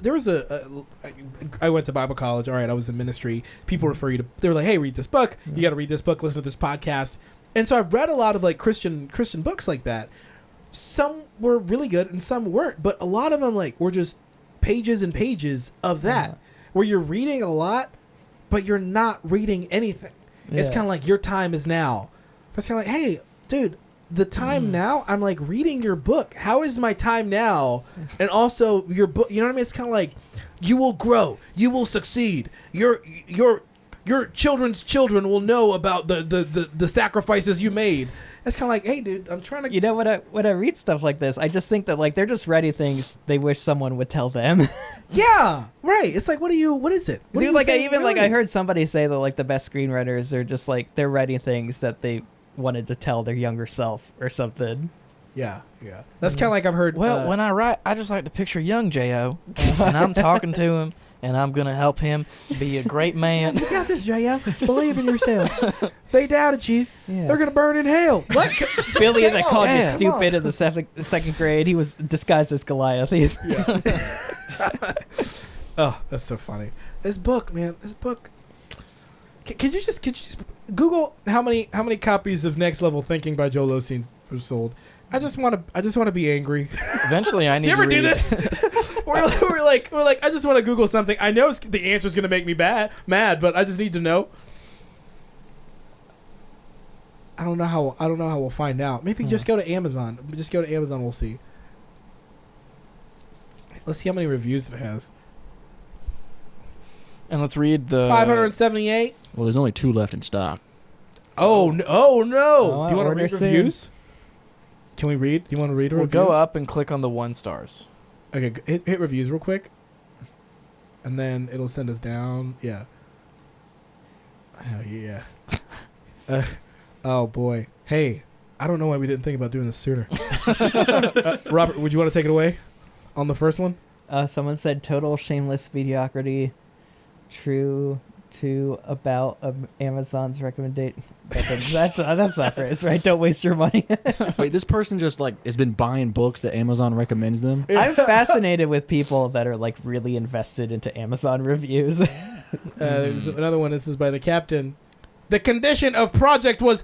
I went to Bible college. All right, I was in ministry. People refer you to. They were like, "Hey, read this book. You got to read this book. Listen to this podcast." And so I've read a lot of like Christian books like that. Some were really good and some weren't, but a lot of them like were just pages and pages of that, where you're reading a lot, but you're not reading anything. It's kind of like your time is now. But it's kind of like, hey, dude, the time now. I'm like reading your book. How is my time now? And also your book. You know what I mean? It's kind of like you will grow, you will succeed. Your children's children will know about the sacrifices you made. It's kind of like, hey, dude, I'm trying to. You know, when I read stuff like this, I just think that like they're just writing things they wish someone would tell them. Yeah, right. It's like, what is it? What Dude, are you like saying, really? I heard somebody say that like the best screenwriters are just like they're writing things that they wanted to tell their younger self or something. Yeah. That's kind of like I've heard. Well, when I write, I just like to picture young J.O. and I'm talking to him, and I'm going to help him be a great man. You got this, J.O. Believe in yourself. They doubted you. Yeah. They're going to burn in hell. What? Billy that called you yeah. stupid in the second grade, he was disguised as Goliath. Oh, that's so funny. This book, man. This book. Could you just Google how many copies of Next Level Thinking by Joel Osteen were sold? I just want to be angry. Eventually, I need You ever to do read. this? we're like, I just want to Google something. I know the answer is going to make me mad, but I just need to know. I don't know how we'll find out. Maybe just go to Amazon. Just go to Amazon. We'll see. Let's see how many reviews it has. And let's read the 578. Well, there's only 2 left in stock. Oh no! Oh, Do you want to order read soon. reviews? Can we read? Do you want to read a We'll review? go up and click on the 1 stars. Okay, hit reviews real quick, and then it'll send us down. Yeah. Oh yeah. Oh boy. Hey, I don't know why we didn't think about doing this sooner. Robert, would you want to take it away on the first one? Someone said total shameless mediocrity. True to about Amazon's recommendation. That's not phrase, right? Don't waste your money. Wait, this person just like has been buying books that Amazon recommends them. I'm fascinated with people that are like really invested into Amazon reviews. There's another one. This is by the captain. The condition of project was,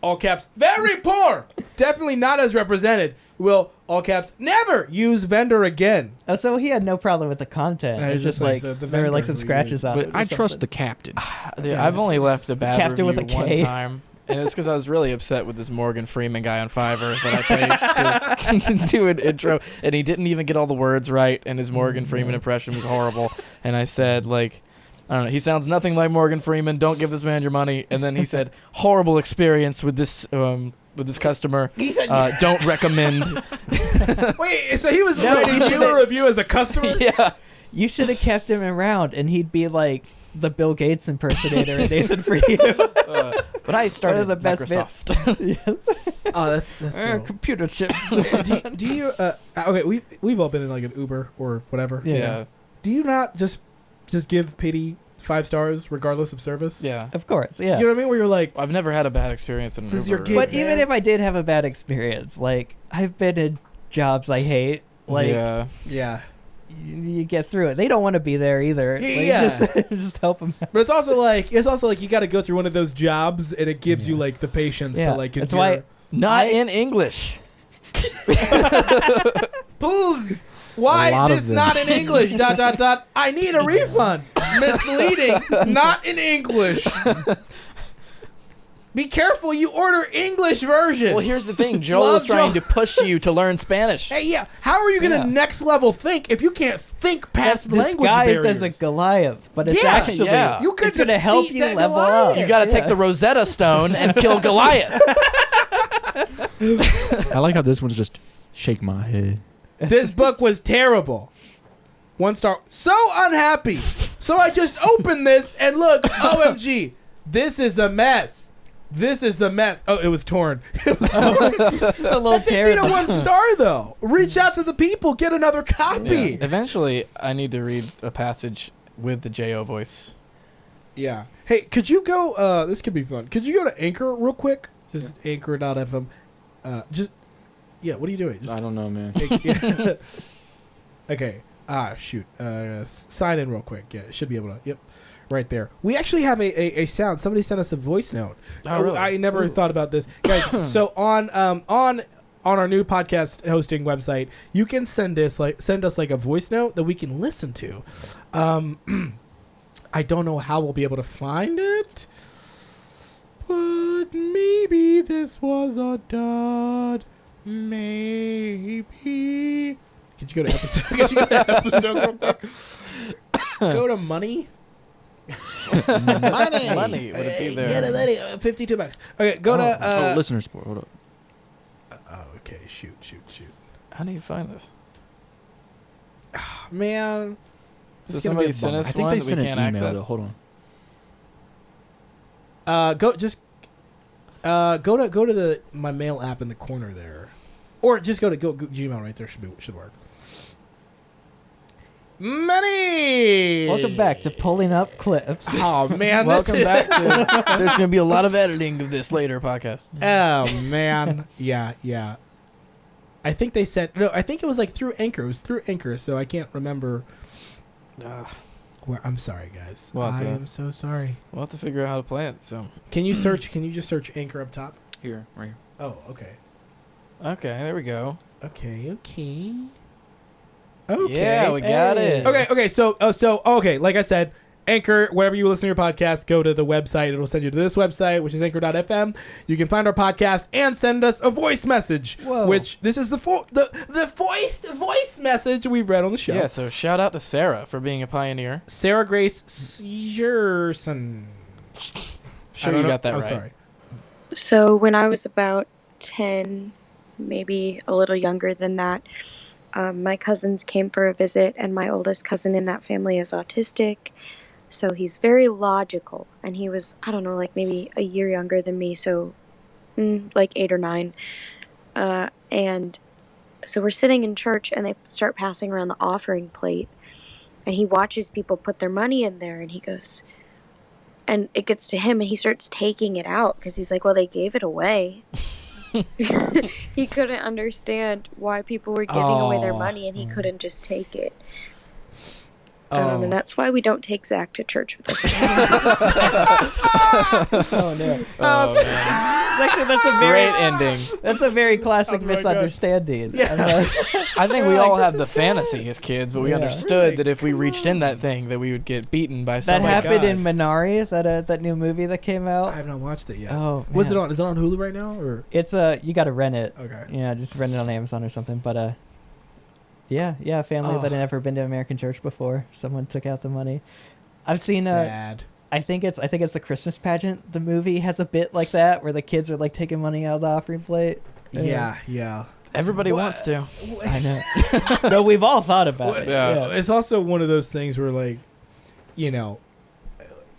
all caps, very poor. Definitely not as represented. Will, all caps, never use vendor again. Oh, so he had no problem with the content. Yeah, It's it's just just like like the there were like vendor some scratches on it. But or I trust something. the captain. I've only left a bad Captain review with a one K. time. And it's because I was really upset with this Morgan Freeman guy on Fiverr that I paid to do an intro, and he didn't even get all the words right, and his Morgan Freeman impression was horrible. And I said, like, I don't know, he sounds nothing like Morgan Freeman. Don't give this man your money. And then he said, horrible experience with this customer. He said, don't recommend. wait, so he was No, writing he you a should've- review as a customer? Yeah. You should have kept him around, and he'd be like the Bill Gates impersonator in Nathan for you. But I started One of the best Microsoft. Oh, that's so. Computer chips. do you okay, we've all been in like an Uber or whatever. Yeah. Do you not just give Petey 5 stars regardless of service? Yeah. Of course, yeah. You know what I mean? Where you're like, I've never had a bad experience in an This is your Uber. gig. But even man. if I did have a bad experience, like I've been in jobs I hate, like yeah. yeah. you get through it. They don't want to be there either. Like, Yeah. just help them out. But it's also like you got to go through one of those jobs, and it gives you like the patience to like. That's endure. why Not in English. Please. Why lot of this them. not in English? ... I need a refund. Misleading. Not in English. Be careful. You order English version. Well, here's the thing. Joel Love is trying Joel. to push you to learn Spanish. Hey, yeah. How are you going to Yeah. next level think if you can't think past language disguised barriers? as a Goliath, but it's Yeah, actually yeah. You could it's going to help defeat you that level Goliath. up. You got to take Yeah. the Rosetta Stone and kill Goliath. I like how this one's just shake my head. This book was terrible. 1 star. So unhappy. So I just opened this and look, OMG, this is a mess. This is a mess. Oh, it was torn. It was torn. Just a little tear. You know, 1 star though. Reach out to the people. Get another copy. Yeah. Eventually, I need to read a passage with the J.O. voice. Yeah. Hey, could you go? This could be fun. Could you go to Anchor real quick? Just anchor.fm. Yeah. What are you doing? Just I don't know, man. Okay. Shoot. Sign in real quick. Yeah, should be able to. Yep. Right there. We actually have a sound. Somebody sent us a voice note. Oh, really? I never thought about this, guys. So on our new podcast hosting website, you can send us like a voice note that we can listen to. I don't know how we'll be able to find it, but maybe this was a dud. Maybe. Could you go to episode? Could you go to episode real quick? Go to money. Money would it be there? Get it, $52. Okay, go to. Listener support. Hold up. Okay, shoot. How do you find this? Man. So somebody sent us I think one they that we sent an can't email. access. Though. Hold on. Go to my mail app in the corner there, or just go Gmail right there. Should work. Money. Welcome back to Pulling Up Clips. Oh man, Welcome back to. There's going to be a lot of editing of this later podcast. Oh man, yeah. I think they sent. No, I think it was like through Anchor. It was through Anchor, so I can't remember. I'm sorry, guys. Well, I am so sorry. We'll have to figure out how to play it. So. Can you search? Can you just search Anchor up top? Here, right here. Oh, okay. Okay, there we go. Okay. Yeah, we got it. Okay. So, like I said, Anchor, wherever you listen to your podcast, go to the website. It'll send you to this website, which is anchor.fm. You can find our podcast and send us a voice message. Whoa. Which this is the voice message we've read on the show. Yeah, so shout out to Sarah for being a pioneer. Sarah Grace Jerson. Sure, you got that I'm right. sorry. So when I was about 10, maybe a little younger than that, my cousins came for a visit, and my oldest cousin in that family is autistic, so he's very logical, and he was, I don't know, like maybe a year younger than me, so like 8 or 9, and so we're sitting in church, and they start passing around the offering plate, and he watches people put their money in there, and he goes, and it gets to him, and he starts taking it out, because he's like, well, they gave it away. He couldn't understand why people were giving away their money, and he couldn't just take it. And that's why we don't take Zach to church with us. Oh no! Oh, man. Actually, that's a very Great ending. That's a very classic misunderstanding. Yeah. I think we Like, all this had the is fantasy as kids, but we Yeah. understood that if we reached in that thing, that we would get beaten by That somebody. happened God. in Minari, that new movie that came I out. have not watched it yet. Oh, Was it man. on? Is it on Hulu right now? Or It's you got to rent it. okay. Yeah, just rent it on Amazon or something. But yeah, a family that had never been to American church before. Someone took out the money. I've seen Sad. I think it's the Christmas pageant. The movie has a bit like that where the kids are like taking money out of the offering plate. Yeah. Everybody What? wants to. I know. No, we've all thought about it. Yeah. It's also one of those things where, like, you know,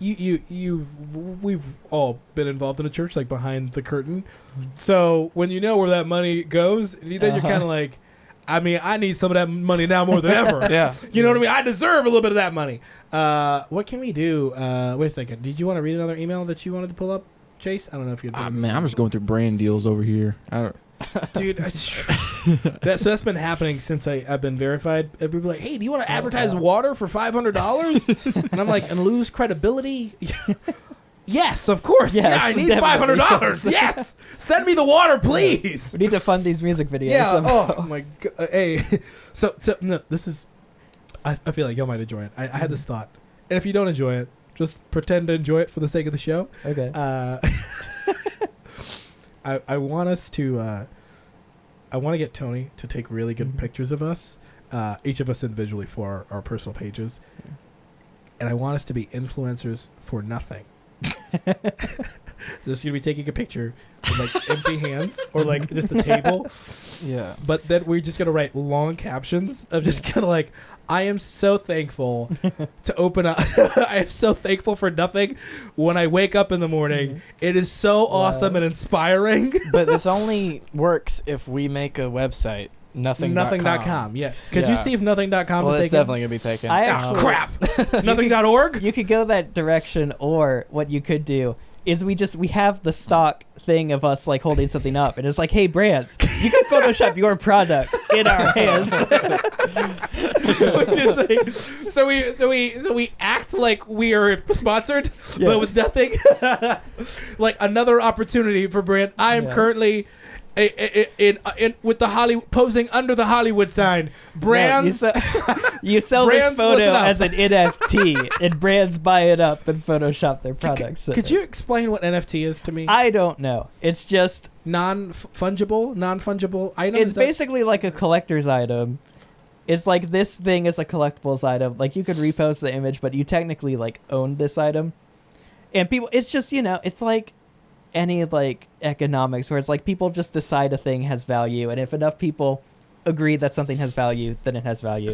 we've all been involved in a church, like behind the curtain. So when you know where that money goes, then you're kind of like, I mean, I need some of that money now more than ever. Yeah. You know what I mean? I deserve a little bit of that money. What can we do? Wait a second. Did you want to read another email that you wanted to pull up, Chase? I don't know if you'd. Man, I'm just going through brand deals over here. Dude, that's been happening since I've been verified. People be like, hey, do you want to advertise water for $500? And I'm like, and lose credibility? Yes, of course. Yes, yeah, I need definitely. $500. Yes. Send me the water, please. We need to fund these music videos. Yeah. somehow. Oh, my God. Hey. So no, this is, I feel like y'all might enjoy it. I had this thought. And if you don't enjoy it, just pretend to enjoy it for the sake of the show. Okay. I want us to I want to get Tony to take really good pictures of us, each of us individually for our personal pages, and I want us to be influencers for nothing. Just gonna be taking a picture with like empty hands or like just a table. Yeah. But then we're just gonna write long captions of just kind of like, I am so thankful to open up. I am so thankful for nothing. When I wake up in the morning, it is so awesome and inspiring. But this only works if we make a website. Nothing.com. Yeah. Could you see if nothing.com well, is it's taken? definitely going to be taken. Crap. Nothing.org? You could go that direction, or what you could do is we have the stock thing of us like holding something up, and it's like, hey, brands, you can Photoshop your product in our hands. So we act like we are sponsored, but with nothing. Like another opportunity for brand. I am currently in with the posing under the Hollywood sign. Brands. No, you sell this brands, photo listen up. as an NFT, and brands buy it up and Photoshop their products. Could you explain what NFT is to me? I don't know. It's just non-fungible item. It's basically like a collector's item. It's like this thing is a collectibles item. Like you could repost the image, but you technically like own this item. And people, it's just, it's like any like economics where it's like people just decide a thing has value, and if enough people agree that something has value, then it has value.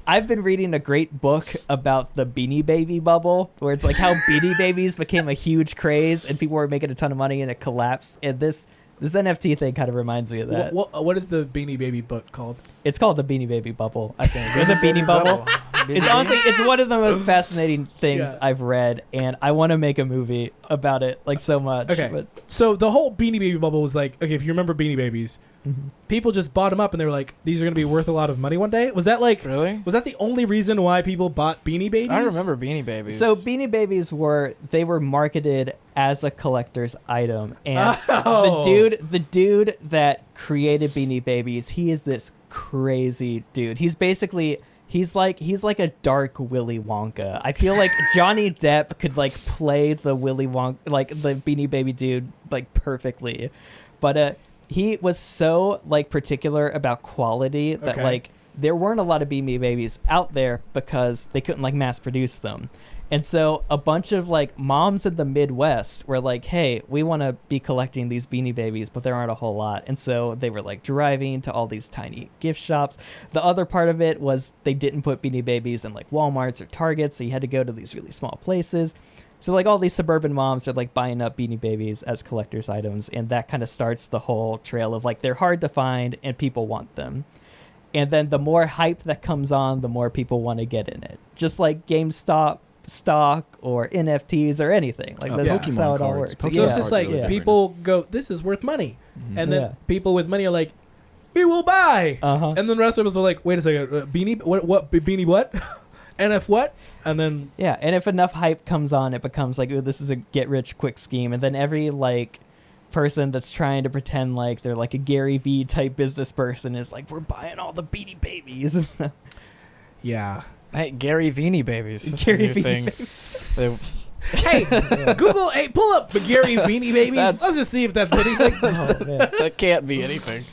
I've been reading a great book about the Beanie Baby bubble, where it's like how Beanie Babies became a huge craze and people were making a ton of money and it collapsed. And this NFT thing kind of reminds me of that. What is the Beanie Baby book called? It's called the Beanie Baby bubble, I think. Or the Beanie Bubble. It's honestly, it's one of the most fascinating things I've read, and I want to make a movie about it like so much. Okay, but so the whole Beanie Baby bubble was like, okay, if you remember Beanie Babies, people just bought them up and they were like, these are going to be worth a lot of money one day. Was that like, really? Was that the only reason why people bought Beanie Babies? I remember Beanie Babies. So Beanie Babies were marketed as a collector's item, and the dude that created Beanie Babies, he is this crazy dude. He's like a dark Willy Wonka. I feel like Johnny Depp could like play the Willy Wonka, like the Beanie Baby dude, like perfectly, but he was so like particular about quality that like there weren't a lot of Beanie Babies out there because they couldn't like mass produce them. And so a bunch of like moms in the Midwest were like, hey, we want to be collecting these Beanie Babies, but there aren't a whole lot. And so they were like driving to all these tiny gift shops. The other part of it was they didn't put Beanie Babies in like Walmarts or Targets, so you had to go to these really small places. So like all these suburban moms are like buying up Beanie Babies as collector's items, and that kind of starts the whole trail of like they're hard to find and people want them. And then the more hype that comes on, the more people want to get in it. Just like GameStop stock or NFTs or anything. Like that's how it all works. So it's just like people go, this is worth money. And then people with money are like, we will buy. And then the rest of us are like, wait a second, Beanie, what, Beanie what? NF what? And then and if enough hype comes on, it becomes like, oh, this is a get rich quick scheme. And then every like person that's trying to pretend like they're like a Gary Vee type business person is like, we're buying all the Beanie Babies. Yeah. Hey, Gary Beanie Babies. Gary Beanie Hey, Google, hey, pull up the Gary Beanie Babies. Let's just see if that's anything. That can't be anything.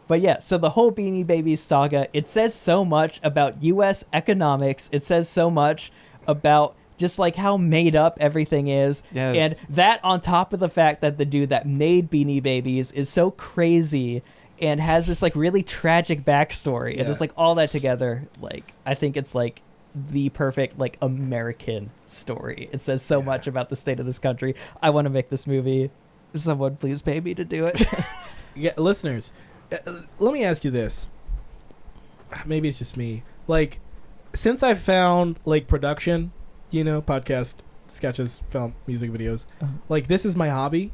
But yeah, so the whole Beanie Babies saga, it says so much about U.S. economics. It says so much about just like how made up everything is. Yes. And that on top of the fact that the dude that made Beanie Babies is so crazy and has this like really tragic backstory. And it's like all that together, like I think it's like the perfect like American story. It says so much about the state of this country. I want to make this movie. Someone please pay me to do it. Listeners, let me ask you this. Maybe it's just me. Like, since I found like production, podcast, sketches, film, music videos, like this is my hobby.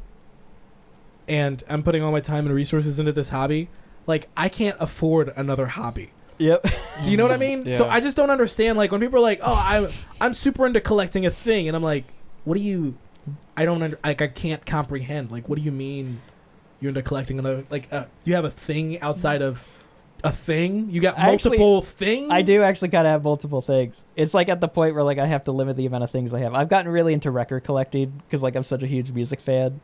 And I'm putting all my time and resources into this hobby. Like, I can't afford another hobby. Yep. Do you know what I mean? Yeah. So I just don't understand. Like, when people are like, "Oh, I'm super into collecting a thing," and I'm like, "What do you?" I don't I can't comprehend. Like, what do you mean you're into collecting another? Like, you have a thing outside of a thing? You got multiple things? I do actually kind of have multiple things. It's like at the point where like I have to limit the amount of things I have. I've gotten really into record collecting because like I'm such a huge music fan.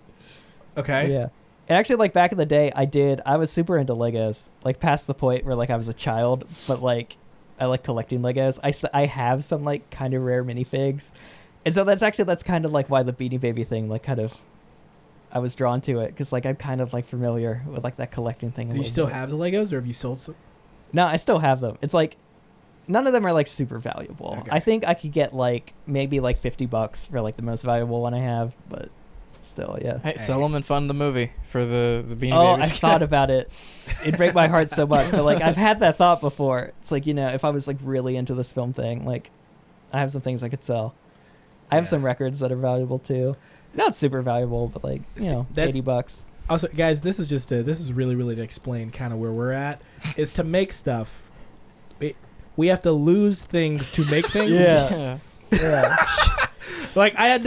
Okay. Yeah. And actually, like, back in the day, I was super into Legos, like, past the point where, like, I was a child, but, like, I like collecting Legos. I have some, like, kind of rare minifigs, And so that's kind of like why the Beanie Baby thing, like, kind of, I was drawn to it because, like, I'm kind of like familiar with like that collecting thing. Do you still have the Legos, or have you sold some? No, I still have them. It's like none of them are like super valuable. Okay. I think I could get like maybe like $50 for like the most valuable one I have, but still, yeah. Hey, sell them and fund the movie for the Beanie Oh, Babies. I thought about it. It'd break my heart so much, but like I've had that thought before. It's like, you know, if I was like really into this film thing, like I have some things I could sell. I have some records that are valuable too. Not super valuable, but like, you know, $80. Also, guys, this is just this is really to explain kind of where we're at. Is to make stuff. We have to lose things to make things. Yeah. Like I had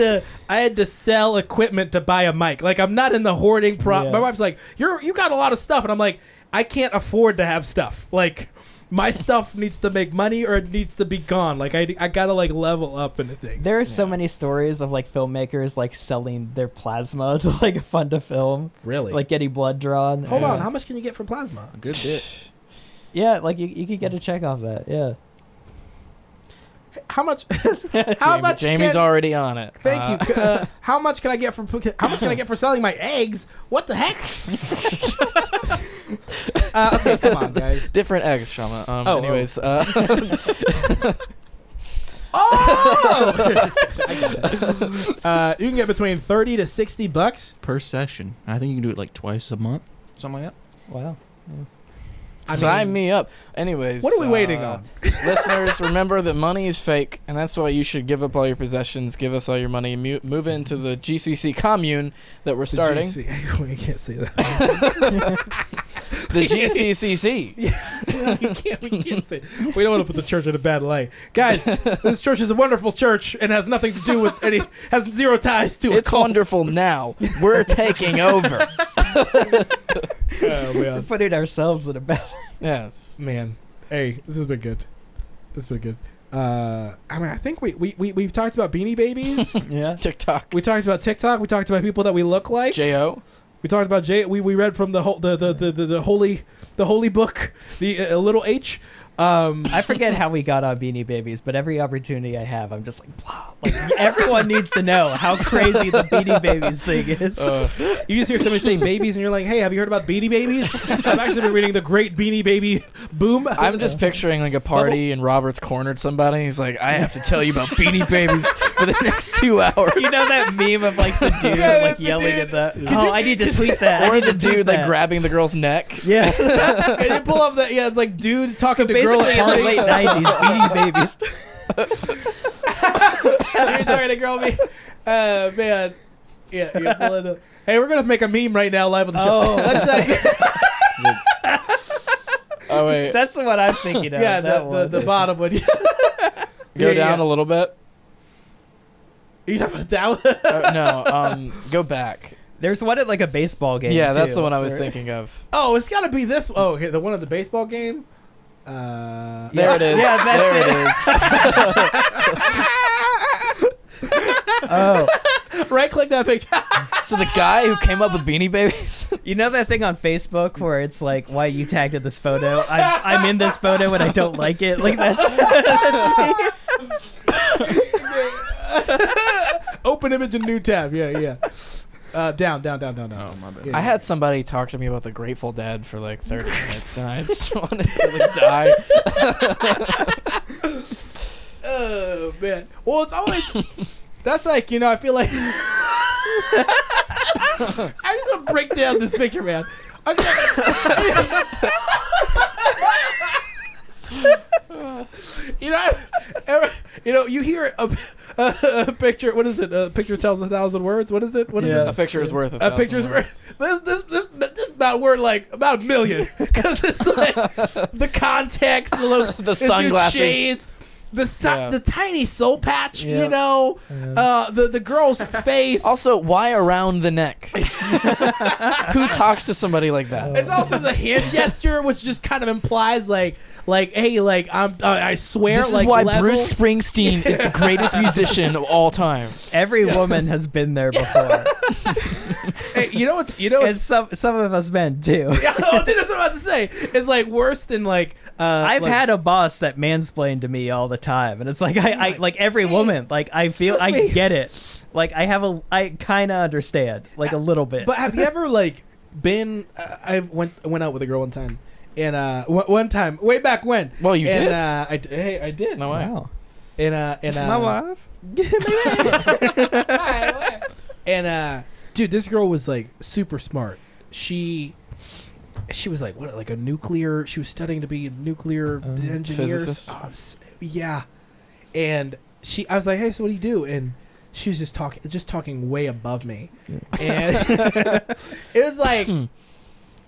to sell equipment to buy a mic. Like I'm not in the hoarding Yeah. My wife's like, you got a lot of stuff, and I'm like, I can't afford to have stuff. Like my stuff needs to make money or it needs to be gone. Like I gotta like level up into things. There are so many stories of like filmmakers like selling their plasma to like fund a film. Really? Like getting blood drawn. Hold on, how much can you get for plasma? A good bit. Yeah, like you could get a check off that. Yeah. How much? How much? Jamie's already on it. Thank you. How much can I get for selling my eggs? What the heck? Okay, come on, guys. Different eggs, Shama. Anyways. Oh! I got it. You can get between $30 to $60 Per session. And I think you can do it like twice a month. Something like that. Wow. Sign me up. Anyways. What are we waiting on? Listeners, remember that money is fake, and that's why you should give up all your possessions, give us all your money, and move into the GCC commune that we're starting. We can't say that. The GCCC. we can't say. We don't want to put the church in a bad light, guys. This church is a wonderful church and has nothing to do with any. Has zero ties to it. It's wonderful now. We're taking over. Oh, We're putting ourselves in a bad light. Yes. Man, hey, this has been good. I mean, I think we've talked about Beanie Babies. Yeah. TikTok. We talked about TikTok. We talked about people that we look like. J.O. We talked about We read from the holy book, the little H. I forget how we got on Beanie Babies, but every opportunity I have, I'm just like, wow. Like, everyone needs to know how crazy the Beanie Babies thing is. You just hear somebody say babies, and you're like, hey, have you heard about Beanie Babies? I've actually been reading the Great Beanie Baby Boom. I'm just picturing like a party and Robert's cornered somebody. He's like, I have to tell you about Beanie Babies for the next 2 hours. You know that meme of like the dude like yelling at that? Oh, I need to tweet that. Or the dude like grabbing the girl's neck. Yeah. And you pull up that, it's like dude talking to girl Basically, at in the party. late 90s, Beanie Babies. You're talking to girl me. Man. Yeah, you're pulling up. Hey, we're going to make a meme right now live on the show. Oh. Oh, wait. That's the one I'm thinking of. Yeah, that the bottom one. Go down a little bit. You talking about down? No, go back. There's one at like a baseball game. Yeah, that's too, the one I was where- thinking of. Oh, it's got to be this. Oh, here, the one at the baseball game? There it is. Yeah, that's There it is. Oh, Right click that picture. So the guy who came up with Beanie Babies? you know that thing on Facebook where it's like, why you tagged in this photo? I'm in this photo and I don't like it. Like that's me. Open image in new tab. Yeah. Down. Oh, my bad. Yeah. I had somebody talk to me about the Grateful Dead for like 30 minutes, and I just wanted to like die. Oh, man. Well, it's always... That's like, I feel like... I just want to break down this picture, man. You hear a picture. What is it? A picture tells 1,000 words. What is it? What is Yeah. it? A picture is worth A picture's worth. This about word like about 1 million because it's like the context, The sunglasses. shades. The tiny soul patch, Yeah. the girl's face. Also, why around the neck? Who talks to somebody like that? It's also the hand gesture, which just kind of implies hey, I swear. This is like, why level. Bruce Springsteen is the greatest musician of all time. Every woman has been there before. Hey, And some of us men too. Oh, dude, that's what I'm about to say. It's like worse than like. I've had a boss that mansplained to me all the time, and it's like I like every woman. Like I feel I get it. Like I kind of understand like a little bit. But have you ever like been? I went out with a girl one time, and one time way back when. Well, you did. I did. No way. Wow. And My wife. And dude, this girl was like super smart. She was like what, like a nuclear. She was studying to be a nuclear engineer. Physicist. Yeah. And I was like, hey, so what do you do? And she was just talking way above me. And it was like,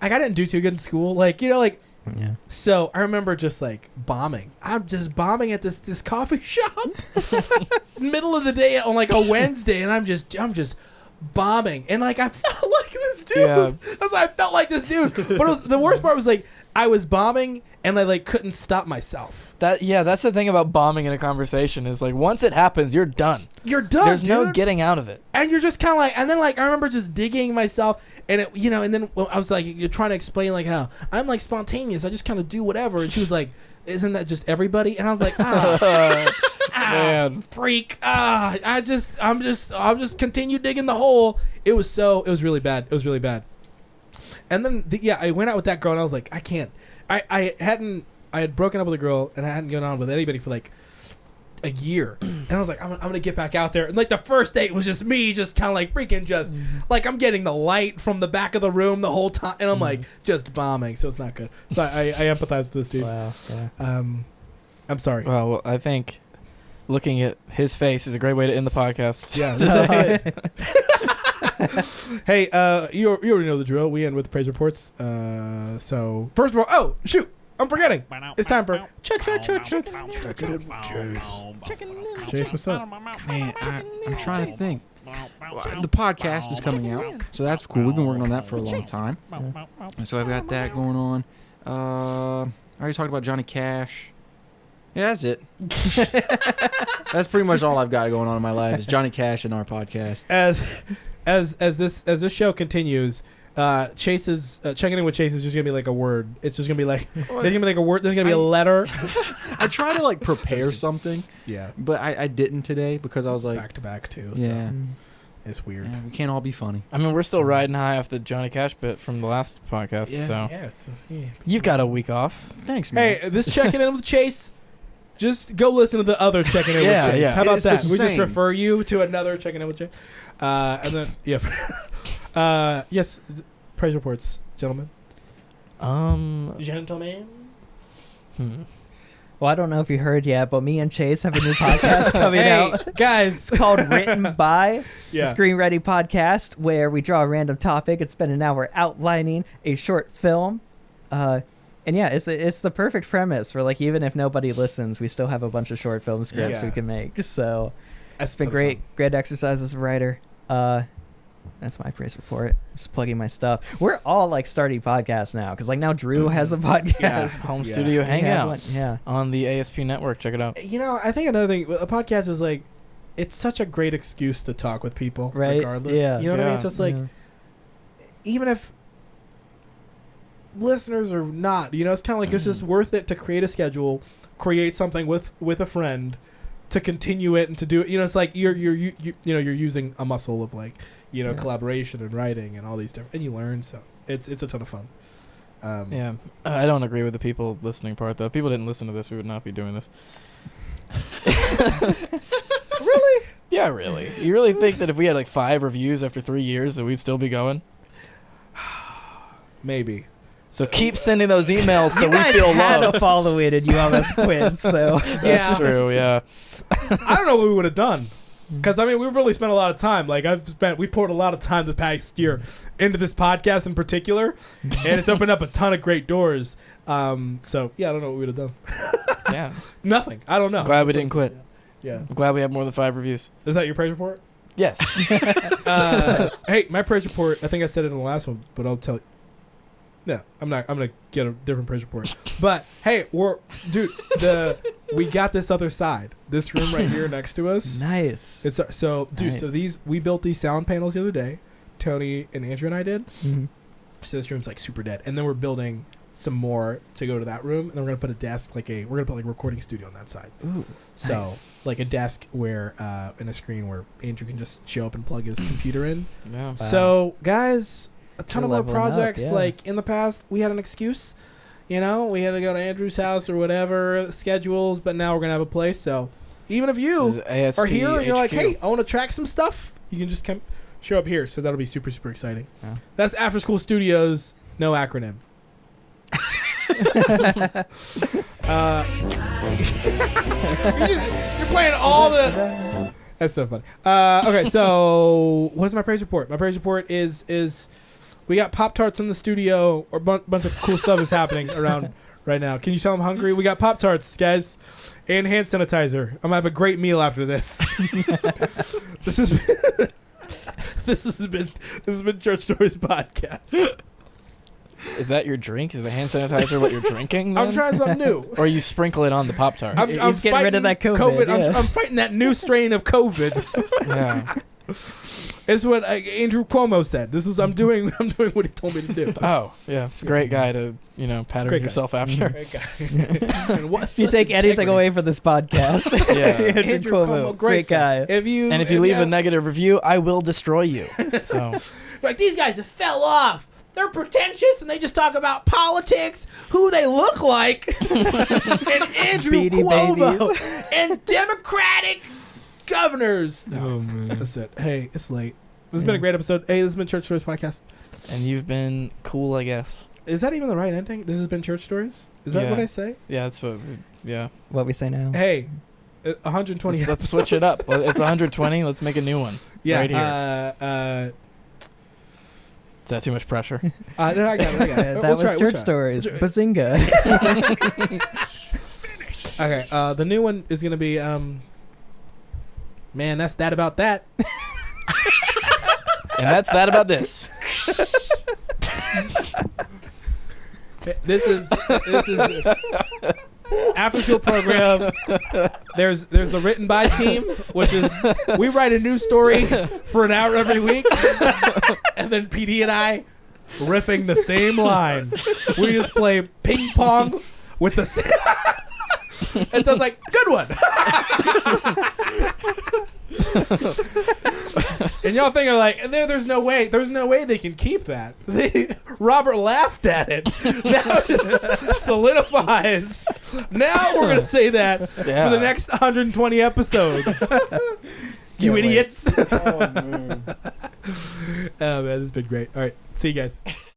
I didn't do too good in school. Like, like. Yeah. So I remember just like bombing. I'm just bombing at this coffee shop, middle of the day on like a Wednesday, and I'm just bombing, and like I felt like this dude. Yeah. I felt like this dude. But the worst part was like I was bombing and I like couldn't stop myself. That's the thing about bombing in a conversation is like once it happens, you're done. You're done. There's dude. no getting out of it. And you're just kind of like, and then like I remember just digging myself, and it, and then I was like, you're trying to explain like how I'm like spontaneous. I just kind of do whatever, and she was like, isn't that just everybody? And I was like, man, freak. I'm just continue digging the hole. It was really bad. It was really bad. And then I went out with that girl, and I was like, I can't. I had broken up with a girl, and I hadn't gone on with anybody for like a year, and I was like, I'm gonna get back out there, and like the first date was just me, just kind of like freaking, just like I'm getting the light from the back of the room the whole time, and I'm like just bombing, so it's not good. So I empathize with this dude. Wow. Yeah. I'm sorry. Well, I think looking at his face is a great way to end the podcast. Yeah. Hey, you already know the drill. We end with praise reports. So first of all, oh shoot, I'm forgetting. It's time for check it in with Chase, what's up? Man, I'm trying to think. The podcast is coming out, so that's cool. We've been working on that for a long time. So I've got that going on. I already talked about Johnny Cash. Yeah, that's it. That's pretty much all I've got going on in my life is Johnny Cash and our podcast. As this show continues, Chase's checking in with Chase is just gonna be like a word. It's just gonna be like there's gonna be like a word. There's gonna be a letter. I try to like prepare something. Yeah, but I didn't today because I was like back to back too. Yeah, so it's weird. Yeah, we can't all be funny. I mean, we're still riding high off the Johnny Cash bit from the last podcast. Yeah. So you've got a week off. Thanks, man. Hey, this checking in with Chase. Just go listen to the other checking in with Chase. Yeah. How about It's that? the We just same. refer you to another checking in with Chase. And then yes, praise reports, gentlemen. Gentlemen. Well, I don't know if you heard yet, but me and Chase have a new podcast coming out. Guys. It's called Written By. Yeah. It's a Screen Ready podcast where we draw a random topic and spend an hour outlining a short film. And yeah, it's the perfect premise for like even if nobody listens, we still have a bunch of short film scripts we can make. So it's been great exercise as a writer. That's my praise report. Just plugging my stuff. We're all like starting podcasts now because like now Drew has a podcast. Home studio hangout. Yeah. On the ASP network. Check it out. I think another thing, a podcast is like, it's such a great excuse to talk with people, right? Regardless. Yeah. You know what I mean? So it's like, even if listeners or not, it's kind of like it's just worth it to create a schedule, create something with a friend, to continue it and to do it. It's like you're using a muscle of like collaboration and writing and all these different, and you learn. So it's a ton of fun. I don't agree with the people listening part though. If people didn't listen to this, we would not be doing this. Really? Yeah, really. You really think that if we had like 5 reviews after 3 years that we'd still be going? Maybe. So keep sending those emails so we guys feel had loved. a following and you almost quit. So That's true. Yeah. I don't know what we would have done. Because, I mean, we've really spent a lot of time. Like, we've poured a lot of time the past year into this podcast in particular. And it's opened up a ton of great doors. So, yeah, I don't know what we would have done. Yeah. Nothing. I don't know. Glad we didn't quit. Yeah. I'm glad we have more than 5 reviews. Is that your praise report? Yes. Hey, my praise report, I think I said it in the last one, but I'll tell you. No, I'm not. I'm going to get a different praise report. But, hey, we got this other side. This room right here next to us. nice. So we built these sound panels the other day. Tony and Andrew and I did. Mm-hmm. So this room's like super dead. And then we're building some more to go to that room, and then we're gonna put a desk, we're gonna put recording studio on that side. Ooh, So nice. like a desk where and a screen where Andrew can just show up and plug his computer in. Yeah. Wow. So guys, a ton You're of more leveling up, projects. yeah. Like in the past, we had an excuse. We had to go to Andrew's house or whatever schedules, but now we're gonna have a place. So even if you ASP are here and you're like, HQ. hey, I want to track some stuff, you can just come show up here. So that'll be super, super exciting. Yeah. That's After School Studios, no acronym. You're playing all the. That's so funny. Okay, so what is my praise report? My praise report is we got Pop-Tarts in the studio, or bunch of cool stuff is happening around right now. Can you tell I'm hungry? We got Pop-Tarts, guys, and hand sanitizer. I'm gonna have a great meal after this. This has been Church Stories Podcast. Is that your drink? Is the hand sanitizer what you're drinking? I'm then? trying something new. Or you sprinkle it on the Pop-Tart? He's getting rid of that COVID, yeah. I'm fighting that new strain of COVID. Yeah. It's what Andrew Cuomo said. I'm doing what he told me to do. Oh, yeah. Great guy to, pattern Great guy. yourself after. Great guy. And what You such take anything integrity. away from this podcast. Yeah. Andrew Cuomo, great guy. If you leave a negative review, I will destroy you. So like these guys have fell off. They're pretentious and they just talk about politics, who they look like, and Andrew Beanie Cuomo Babies. and Democratic governors. No, Oh, man. that's it. Hey, it's late. This has been a great episode. Hey, this has been Church Stories Podcast. And you've been cool, I guess. Is that even the right ending? This has been Church Stories? Is that Yeah. what I say? Yeah, that's what. Yeah. What we say now. Hey, 120 Let's switch it up. It's 120. Let's make a new one. Yeah. Right here. Is that too much pressure? No, I got it. That was Church Stories. Bazinga. Okay, the new one is going to be, man, that's that about that. And that's that about this. This is after school program. There's the written by team, which is we write a new story for an hour every week, and then PD and I riffing the same line. We just play ping pong with the same. It does like good one. And y'all think like there's no way they can keep that. Robert laughed at it. Now it just solidifies. Now we're gonna say that for the next 120 episodes. You idiots. Oh man, this has been great. All right, see you guys.